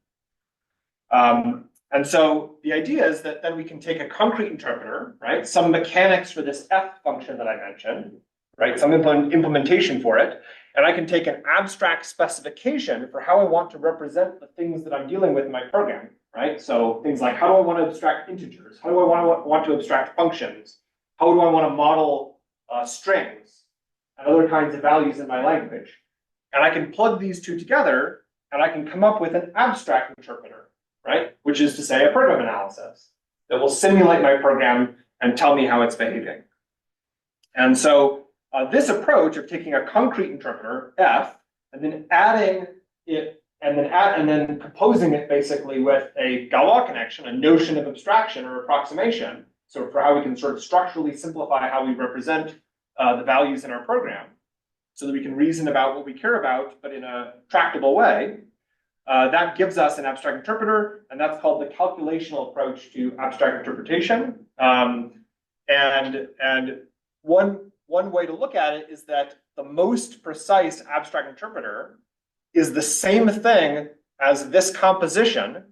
And so the idea is that then we can take a concrete interpreter, right? Some mechanics for this F function that I mentioned, right? Some implementation for it. And I can take an abstract specification for how I want to represent the things that I'm dealing with in my program, right? So things like, how do I want to abstract integers? How do I want to abstract functions? How do I want to model strings and other kinds of values in my language? And I can plug these two together and I can come up with an abstract interpreter, right? Which is to say a program analysis that will simulate my program and tell me how it's behaving. And so this approach of taking a concrete interpreter, F, and then adding it, and then composing it basically with a Galois connection, a notion of abstraction or approximation, so for how we can sort of structurally simplify how we represent the values in our program, so that we can reason about what we care about, but in a tractable way. That gives us an abstract interpreter, and that's called the calculational approach to abstract interpretation. And one way to look at it is that the most precise abstract interpreter is the same thing as this composition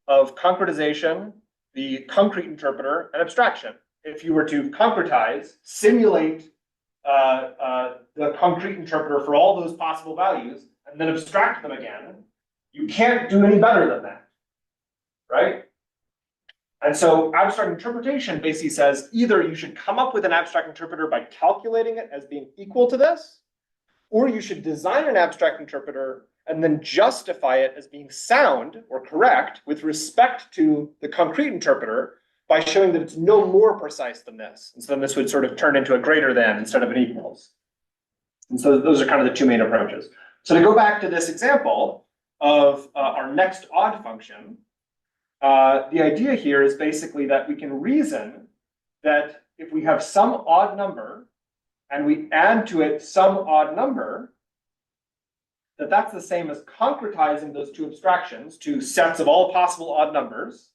of concretization, the concrete interpreter, and abstraction. If you were to concretize, simulate the concrete interpreter for all those possible values, and then abstract them again, you can't do any better than that, right? And so abstract interpretation basically says either you should come up with an abstract interpreter by calculating it as being equal to this, or you should design an abstract interpreter and then justify it as being sound or correct with respect to the concrete interpreter by showing that it's no more precise than this. And so then this would sort of turn into a greater than instead of an equals. And so those are kind of the two main approaches. So to go back to this example of our next odd function, the idea here is basically that we can reason that if we have some odd number and we add to it some odd number, that's the same as concretizing those two abstractions to sets of all possible odd numbers,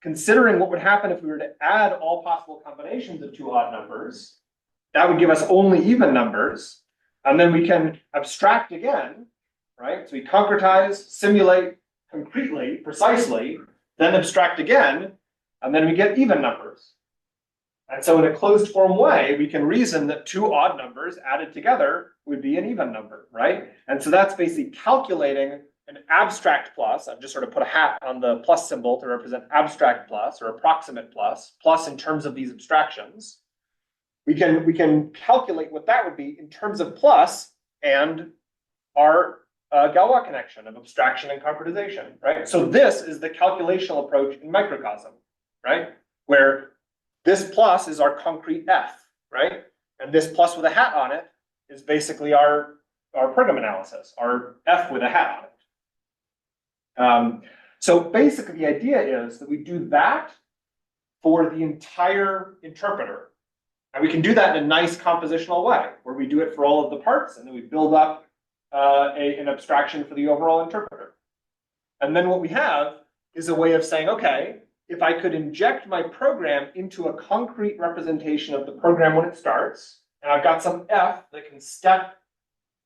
considering what would happen if we were to add all possible combinations of two odd numbers. That would give us only even numbers, and then we can abstract again, right? So we concretize, simulate concretely, precisely, then abstract again, and then we get even numbers. And so in a closed form way, we can reason that two odd numbers added together would be an even number, right? And so that's basically calculating an abstract plus. I've just sort of put a hat on the plus symbol to represent abstract plus or approximate plus in terms of these abstractions. We can calculate what that would be in terms of plus and our Galois connection of abstraction and concretization, right? So this is the calculational approach in microcosm, right? Where this plus is our concrete F, right? And this plus with a hat on it is basically our program analysis, our F with a hat on it. So basically the idea is that we do that for the entire interpreter. And we can do that in a nice compositional way, where we do it for all of the parts, and then we build up an abstraction for the overall interpreter. And then what we have is a way of saying, okay, if I could inject my program into a concrete representation of the program when it starts, and I've got some F that can step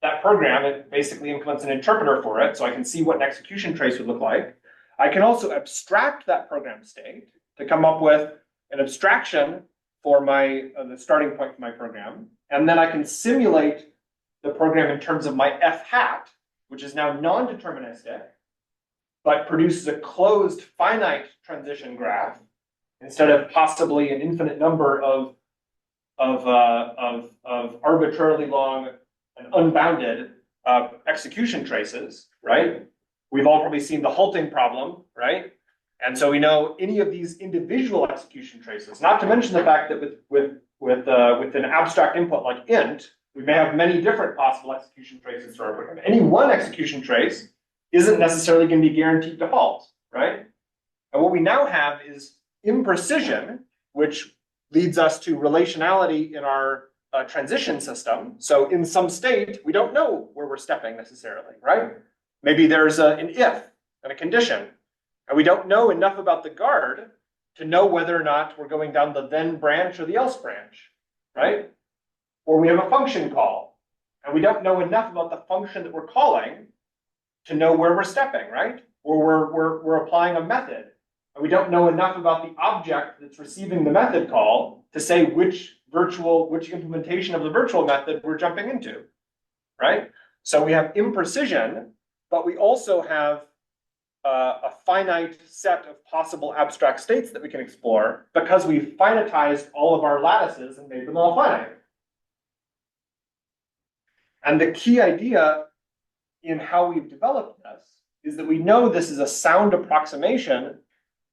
that program, it basically implements an interpreter for it, so I can see what an execution trace would look like. I can also abstract that program state to come up with an abstraction for my the starting point for my program, and then I can simulate the program in terms of my F hat, which is now non-deterministic, but produces a closed finite transition graph instead of possibly an infinite number of arbitrarily long and unbounded execution traces, right? We've all probably seen the halting problem, right? And so we know any of these individual execution traces, not to mention the fact that with an abstract input like int, we may have many different possible execution traces to our program. Any one execution trace isn't necessarily going to be guaranteed to halt, right? And what we now have is imprecision, which leads us to relationality in our transition system. So in some state, we don't know where we're stepping necessarily, right? Maybe there's an if and a condition, and we don't know enough about the guard to know whether or not we're going down the then branch or the else branch, right? Or we have a function call, and we don't know enough about the function that we're calling to know where we're stepping, right? Or we're applying a method, and we don't know enough about the object that's receiving the method call to say which implementation of the virtual method we're jumping into, right? So we have imprecision, but we also have a finite set of possible abstract states that we can explore because we've finitized all of our lattices and made them all finite. And the key idea in how we've developed this is that we know this is a sound approximation,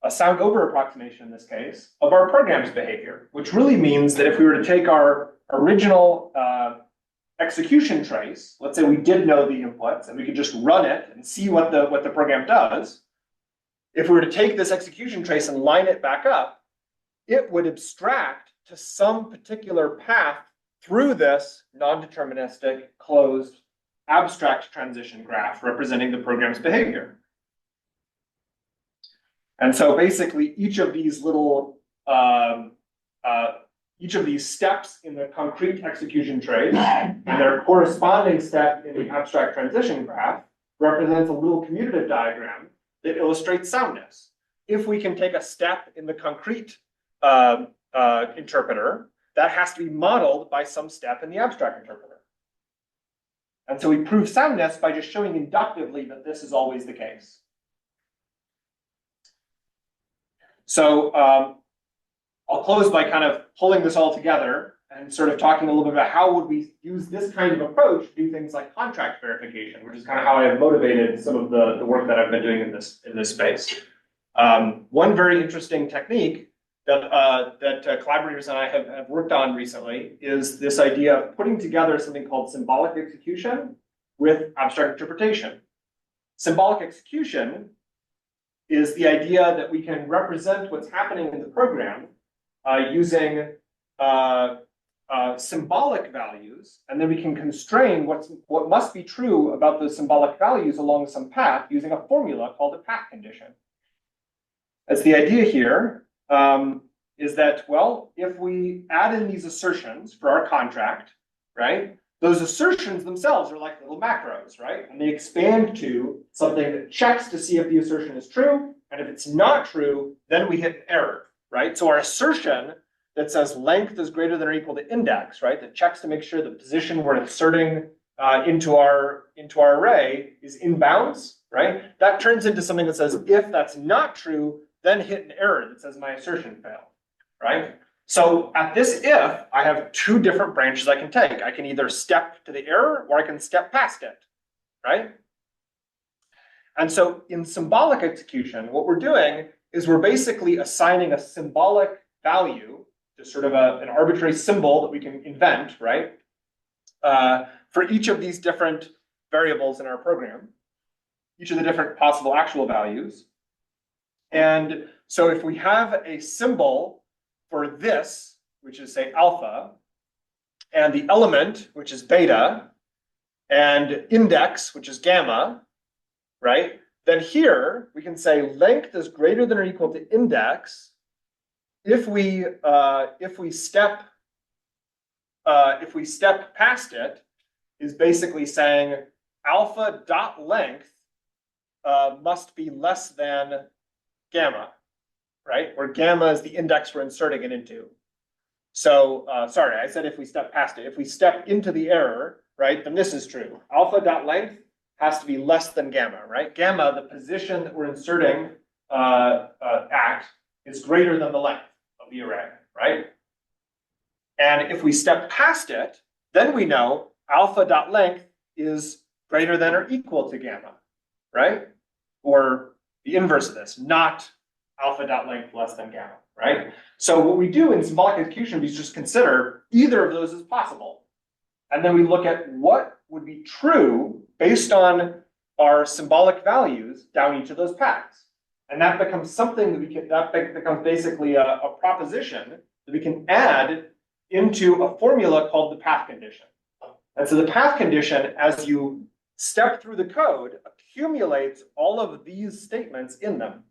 a sound over approximation in this case, of our program's behavior, which really means that if we were to take our original execution trace, let's say we did know the inputs and we could just run it and see what the program does. If we were to take this execution trace and line it back up, it would abstract to some particular path through this non-deterministic closed abstract transition graph representing the program's behavior. And so basically each of these little each of these steps in the concrete execution trace and their corresponding step in the abstract transition graph represents a little commutative diagram that illustrates soundness. If we can take a step in the concrete interpreter, that has to be modeled by some step in the abstract interpreter. And so we prove soundness by just showing inductively that this is always the case. So I'll close by kind of pulling this all together and sort of talking a little bit about how would we use this kind of approach to do things like contract verification, which is kind of how I have motivated some of the work that I've been doing in this space. One very interesting technique that collaborators and I have worked on recently is this idea of putting together something called symbolic execution with abstract interpretation. Symbolic execution is the idea that we can represent what's happening in the program using symbolic values, and then we can constrain what must be true about those symbolic values along some path using a formula called a path condition. As the idea here is that, well, if we add in these assertions for our contract, right, those assertions themselves are like little macros, right? And they expand to something that checks to see if the assertion is true. And if it's not true, then we hit an error, right? So our assertion that says length is greater than or equal to index, right? That checks to make sure the position we're inserting into our array is in bounds, right? That turns into something that says if that's not true, then hit an error that says my assertion failed, right? So at this if, I have two different branches I can take. I can either step to the error or I can step past it, right? And so in symbolic execution, what we're doing is we're basically assigning a symbolic value to sort of an arbitrary symbol that we can invent, right? For each of these different variables in our program, each of the different possible actual values. And so if we have a symbol for this, which is say alpha, and the element, which is beta, and index, which is gamma, right? Then here we can say length is greater than or equal to index if we step past it is basically saying alpha dot length must be less than gamma, right? Where gamma is the index we're inserting it into. So sorry, I said if we step past it. If we step into the error, right, then this is true. Alpha dot length has to be less than gamma, right? Gamma, the position that we're inserting at, is greater than the length of the array, right? And if we step past it, then we know alpha.length is greater than or equal to gamma, right? Or the inverse of this, not alpha.length less than gamma, right? So what we do in symbolic execution is just consider either of those as possible. And then we look at what would be true based on our symbolic values down each of those paths. And that becomes something that becomes basically a proposition that we can add into a formula called the path condition. And so the path condition, as you step through the code, accumulates all of these statements in them,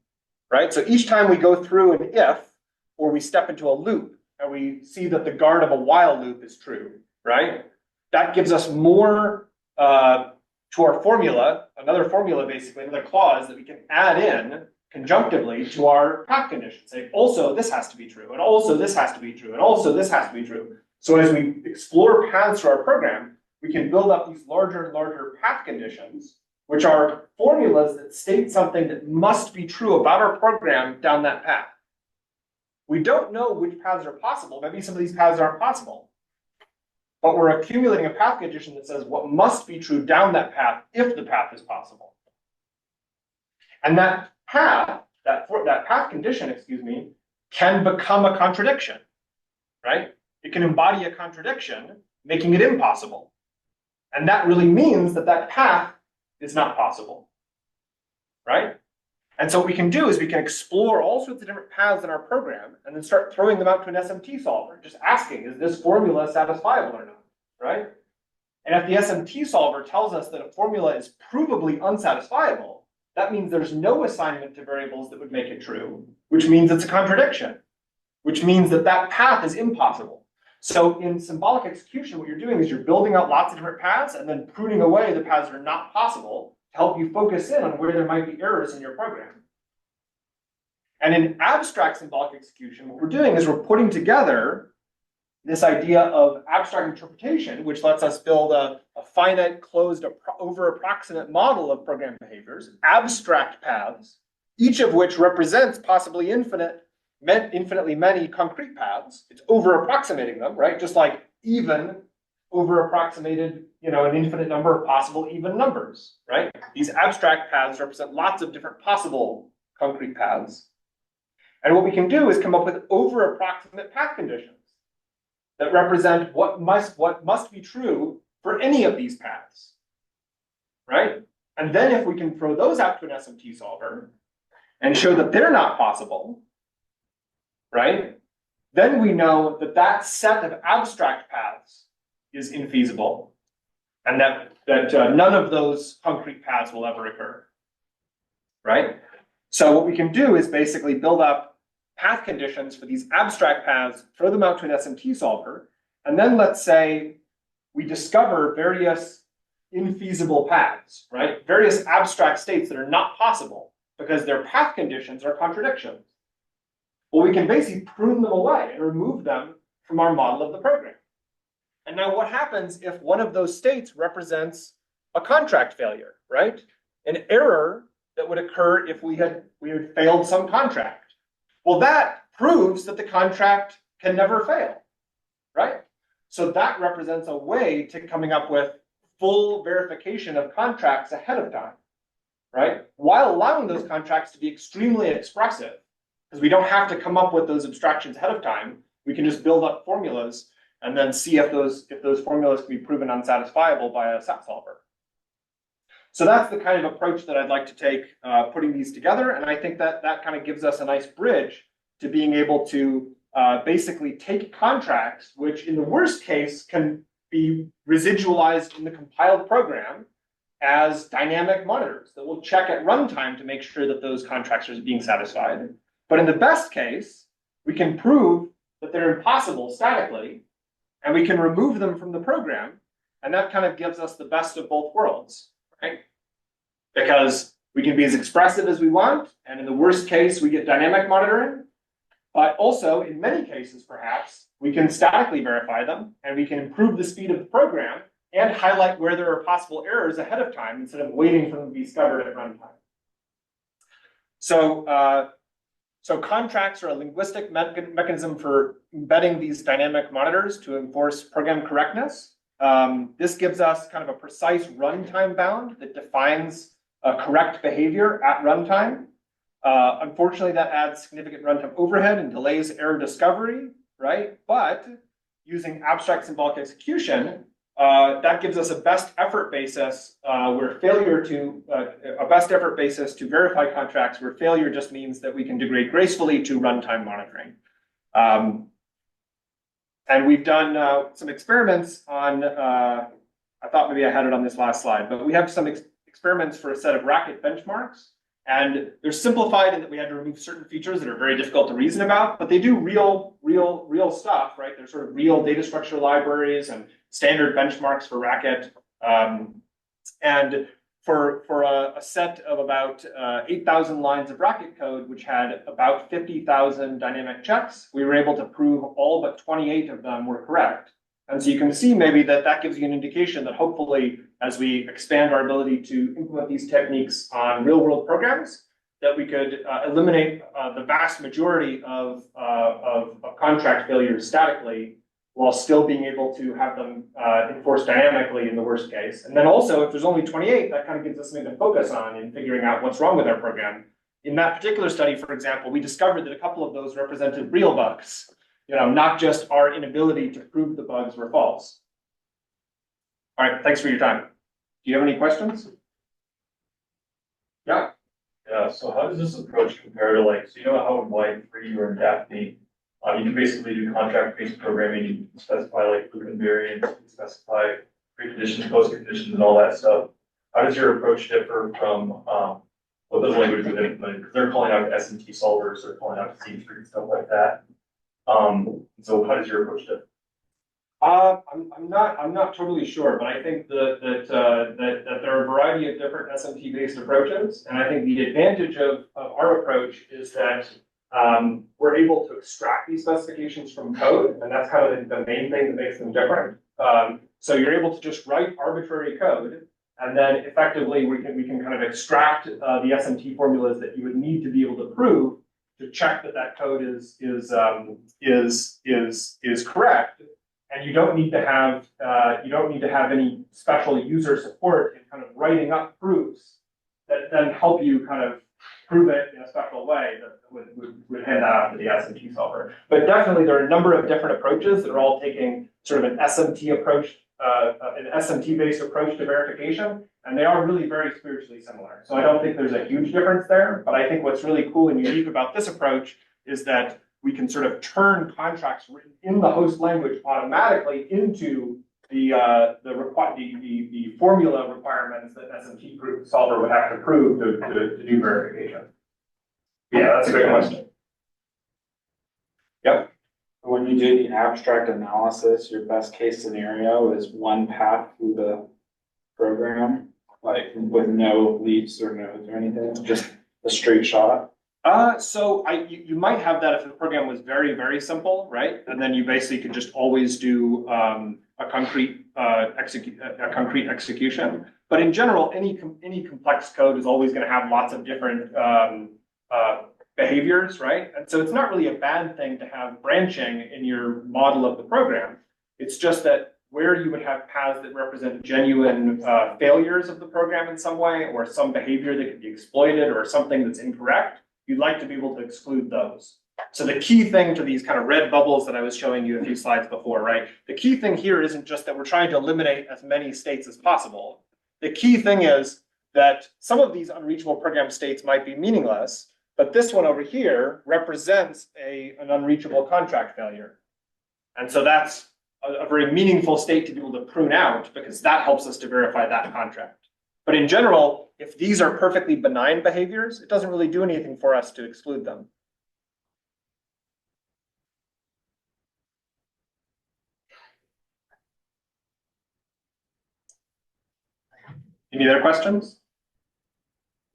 right? So each time we go through an if, or we step into a loop, and we see that the guard of a while loop is true, right? That gives us more to our formula, another formula basically, another clause that we can add in conjunctively to our path condition. Say, also this has to be true, and also this has to be true, and also this has to be true. So as we explore paths to our program, we can build up these larger and larger path conditions, which are formulas that state something that must be true about our program down that path. We don't know which paths are possible. Maybe some of these paths aren't possible. But we're accumulating a path condition that says what must be true down that path if the path is possible. And that path, that path condition, can become a contradiction, right? It can embody a contradiction, making it impossible. And that really means that that path is not possible, right? And so what we can do is we can explore all sorts of different paths in our program and then start throwing them out to an SMT solver, just asking, is this formula satisfiable or not, right? And if the SMT solver tells us that a formula is provably unsatisfiable, that means there's no assignment to variables that would make it true, which means it's a contradiction, which means that that path is impossible. So in symbolic execution, what you're doing is you're building out lots of different paths and then pruning away the paths that are not possible to help you focus in on where there might be errors in your program. And in abstract symbolic execution, what we're doing is we're putting together this idea of abstract interpretation, which lets us build a finite closed over approximate model of program behaviors, abstract paths, each of which represents possibly infinitely many concrete paths. It's over approximating them, right? Just like even over approximated, an infinite number of possible even numbers, right? These abstract paths represent lots of different possible concrete paths. And what we can do is come up with over approximate path conditions that represent what must be true for any of these paths, right? And then if we can throw those out to an SMT solver and show that they're not possible, right? Then we know that that set of abstract paths is infeasible and that none of those concrete paths will ever occur, right? So what we can do is basically build up path conditions for these abstract paths, throw them out to an SMT solver, and then let's say we discover various infeasible paths, right? Various abstract states that are not possible because their path conditions are contradictions. Well, we can basically prune them away and remove them from our model of the program. And now what happens if one of those states represents a contract failure, right? An error that would occur if we had failed some contract. Well, that proves that the contract can never fail, right? So that represents a way to coming up with full verification of contracts ahead of time, right? While allowing those contracts to be extremely expressive, because we don't have to come up with those abstractions ahead of time. We can just build up formulas and then see if those formulas can be proven unsatisfiable by a SAT solver. So that's the kind of approach that I'd like to take putting these together. And I think that kind of gives us a nice bridge to being able to basically take contracts, which in the worst case can be residualized in the compiled program as dynamic monitors that will check at runtime to make sure that those contracts are being satisfied. But in the best case, we can prove that they're impossible statically, and we can remove them from the program. And that kind of gives us the best of both worlds, right? Because we can be as expressive as we want, and in the worst case, we get dynamic monitoring. But also, in many cases, perhaps, we can statically verify them, and we can improve the speed of the program and highlight where there are possible errors ahead of time instead of waiting for them to be discovered at runtime. So So contracts are a linguistic mechanism for embedding these dynamic monitors to enforce program correctness. This gives us kind of a precise runtime bound that defines correct behavior at runtime. Unfortunately, that adds significant runtime overhead and delays error discovery, right? But using abstract symbolic execution, that gives us a best effort basis to verify contracts where failure just means that we can degrade gracefully to runtime monitoring. And we've done some experiments on, I thought maybe I had it on this last slide, but we have some experiments for a set of racket benchmarks. And they're simplified in that we had to remove certain features that are very difficult to reason about, but they do real stuff, right? They're sort of real data structure libraries and standard benchmarks for racket. And for a set of about 8,000 lines of racket code, which had about 50,000 dynamic checks, we were able to prove all but 28 of them were correct. And so you can see maybe that gives you an indication that hopefully, as we expand our ability to implement these techniques on real world programs, that we could eliminate the vast majority of contract failures statically, while still being able to have them enforced dynamically in the worst case. And then also, if there's only 28, that kind of gives us something to focus on in figuring out what's wrong with our program. In that particular study, for example, we discovered that a couple of those represented real bugs, not just our inability to prove the bugs were false. All right, thanks for your time. Do you have any questions? Yeah. Yeah, so how does this approach compare to so how in Y3 or in Daphne, you can basically do contract-based programming, you can specify loop invariants, you can specify preconditions, post-conditions, and all that stuff. How does your approach differ from what those languages have implemented? Because they're calling out SMT solvers, they're calling out C3 and stuff like that. So how does your approach differ? I'm not totally sure, but I think that there are a variety of different SMT-based approaches, and I think the advantage of our approach is that we're able to extract these specifications from code, and that's kind of the main thing that makes them different. So you're able to just write arbitrary code, and then effectively we can kind of extract the SMT formulas that you would need to be able to prove to check that code is correct. And you don't need to have any special user support in kind of writing up proofs that then help you kind of prove it in a special way that would hand that out to the SMT solver. But definitely there are a number of different approaches that are all taking sort of an SMT approach, an SMT-based approach to verification, and they are really very spiritually similar. So I don't think there's a huge difference there, but I think what's really cool and unique about this approach is that we can sort of turn contracts written in the host language automatically into the formula requirements that SMT solver would have to prove to do verification. Yeah, that's a great question. Yep. When you do the abstract analysis, your best case scenario is one path through the program, like with no leaps or nodes or anything, just a straight shot. So you might have that if the program was very, very simple, right? And then you basically could just always do a concrete execution. But in general, any complex code is always going to have lots of different behaviors, right? And so it's not really a bad thing to have branching in your model of the program. It's just that where you would have paths that represent genuine failures of the program in some way, or some behavior that could be exploited, or something that's incorrect, you'd like to be able to exclude those. So the key thing to these kind of red bubbles that I was showing you a few slides before, right? The key thing here isn't just that we're trying to eliminate as many states as possible. The key thing is that some of these unreachable program states might be meaningless, but this one over here represents an unreachable contract failure. And so that's a very meaningful state to be able to prune out, because that helps us to verify that contract. But in general, if these are perfectly benign behaviors, it doesn't really do anything for us to exclude them. Any other questions?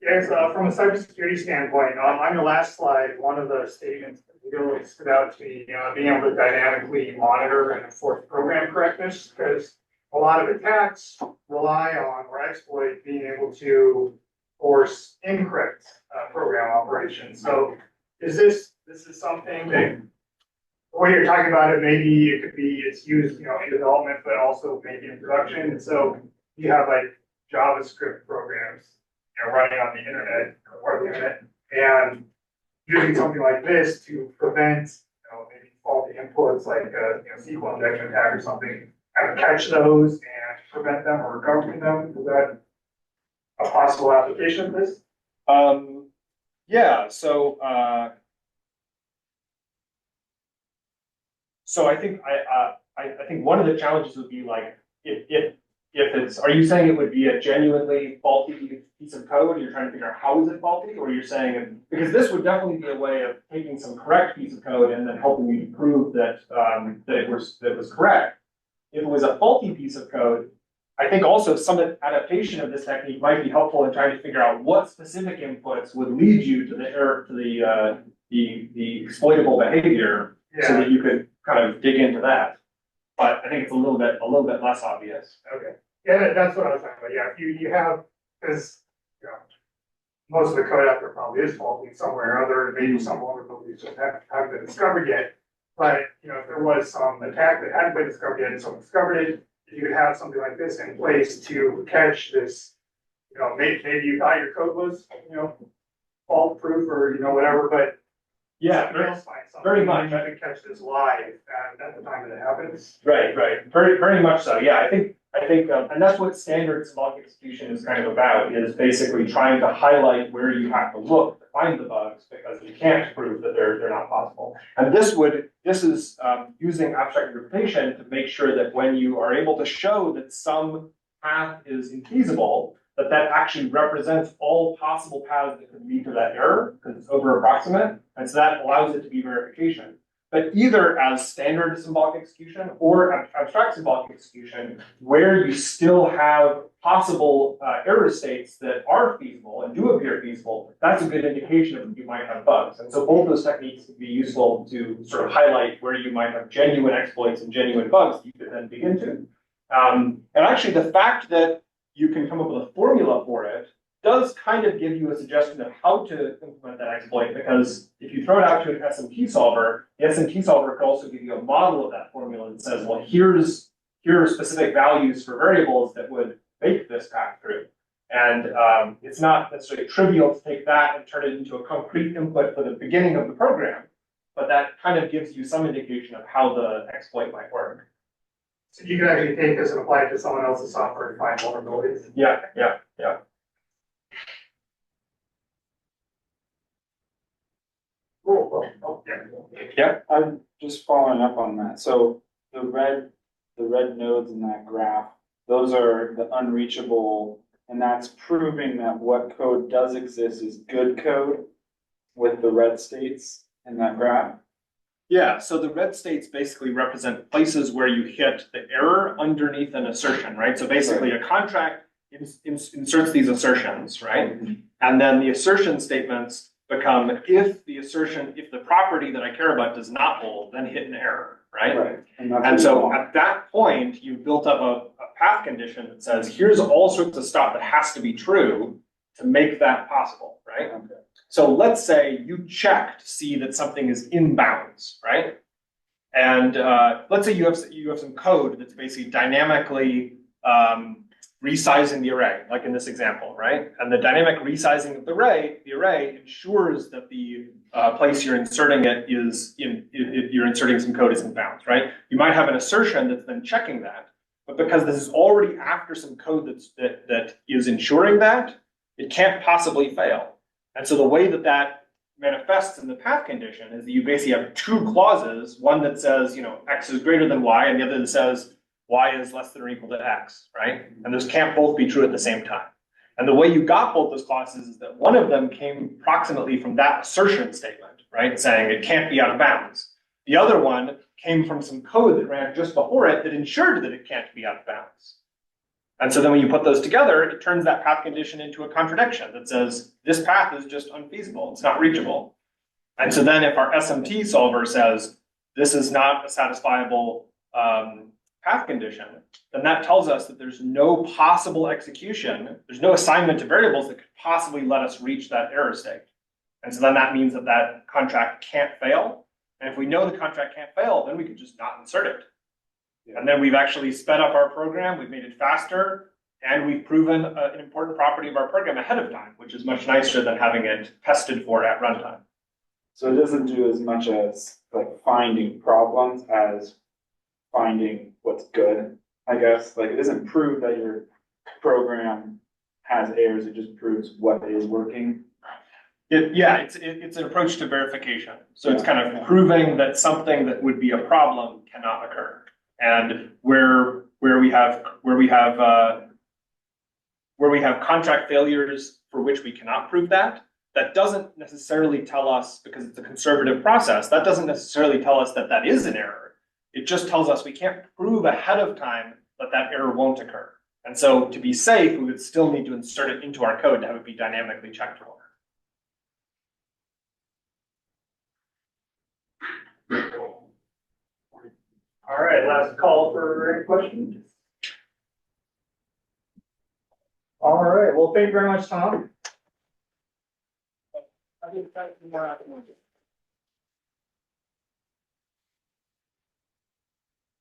Yes, from a cybersecurity standpoint, on your last slide, one of the statements that really stood out to me, being able to dynamically monitor and enforce program correctness, because a lot of attacks rely on or exploit being able to force incorrect program operations. So is this something that, the way you're talking about it, maybe it could be, it's used, you know, in development, but also maybe in production. And so you have like JavaScript programs, you know, running on the internet or the internet, and using something like this to prevent, you know, maybe faulty inputs like a, you know, SQL injection attack or something, kind of catch those and prevent them or recover from them. Is that a possible application of this? Yeah, so I think I think one of the challenges would be like if it's, are you saying it would be a genuinely faulty piece of code? You're trying to figure out how is it faulty, or you're saying, because this would definitely be a way of taking some correct piece of code and then helping you to prove that that it was correct. If it was a faulty piece of code, I think also some adaptation of this technique might be helpful in trying to figure out what specific inputs would lead you to the error, to the exploitable behavior, so that you could kind of dig into that. But I think it's a little bit less obvious. Okay. Yeah, that's what I was talking about. Yeah, if you have, because, you know, most of the code out there probably is faulty somewhere or other, maybe some vulnerabilities just haven't been discovered yet. But, you know, if there was some attack that hadn't been discovered yet and someone discovered it, you could have something like this in place to catch this, you know, maybe you thought your code was, you know, fault proof or, you know, whatever, but Yeah, somebody else finds something, very much. You can catch this live at the time that it happens. Right, very much so. Yeah, I think, and that's what standard symbolic execution is kind of about, is basically trying to highlight where you have to look to find the bugs, because you can't prove that they're not possible. And this is using abstract interpretation to make sure that when you are able to show that some path is infeasible, that actually represents all possible paths that could lead to that error, because it's over approximate, and so that allows it to be verification. But either as standard symbolic execution or abstract symbolic execution, where you still have possible error states that are feasible and do appear feasible, that's a good indication of you might have bugs. And so both those techniques can be useful to sort of highlight where you might have genuine exploits and genuine bugs that you could then dig into. And actually, the fact that you can come up with a formula for it does kind of give you a suggestion of how to implement that exploit, because if you throw it out to an SMT solver, the SMT solver could also give you a model of that formula that says, well, here are specific values for variables that would make this path through. And it's not necessarily trivial to take that and turn it into a concrete input for the beginning of the program, but that kind of gives you some indication of how the exploit might work. So you can actually take this and apply it to someone else's software and find vulnerabilities. Yeah. Cool. Oh, yeah. I'm just following up on that. So the red nodes in that graph, those are the unreachable, and that's proving that what code does exist is good code with the red states in that graph. Yeah, so the red states basically represent places where you hit the error underneath an assertion, right? So basically a contract inserts these assertions, right? And then the assertion statements become, if the property that I care about does not hold, then hit an error, right? And so at that point, you've built up a path condition that says, here's all sorts of stuff that has to be true to make that possible, right? Okay. So let's say you check to see that something is in bounds, right? And let's say you have some code that's basically dynamically resizing the array, like in this example, right? And the dynamic resizing of the array ensures that the place you're inserting it is you're inserting some code is in bounds, right? You might have an assertion that's then checking that, but because this is already after some code that is ensuring that, it can't possibly fail. And so the way that manifests in the path condition is that you basically have two clauses, one that says, X is greater than Y, and the other that says Y is less than or equal to X, right? And those can't both be true at the same time. And the way you got both those clauses is that one of them came approximately from that assertion statement, right? Saying it can't be out of bounds. The other one came from some code that ran just before it that ensured that it can't be out of bounds. And so then when you put those together, it turns that path condition into a contradiction that says, this path is just unfeasible, it's not reachable. And so then if our SMT solver says, this is not a satisfiable path condition, then that tells us that there's no possible execution, there's no assignment to variables that could possibly let us reach that error state. And so then that means that that contract can't fail. And if we know the contract can't fail, then we could just not insert it. And then we've actually sped up our program, we've made it faster, and we've proven an important property of our program ahead of time, which is much nicer than having it tested for at runtime. So it doesn't do as much as like finding problems as finding what's good, I guess. Like it doesn't prove that your program has errors, it just proves what is working. It's an approach to verification. So it's kind of proving that something that would be a problem cannot occur. And where we have contract failures for which we cannot prove that, that doesn't necessarily tell us, because it's a conservative process, that doesn't necessarily tell us that that is an error. It just tells us we can't prove ahead of time that that error won't occur. And so to be safe, we would still need to insert it into our code to have it be dynamically checked for. All right, last call for any questions. All right, well, thank you very much, Tom. I think that's more afterwards.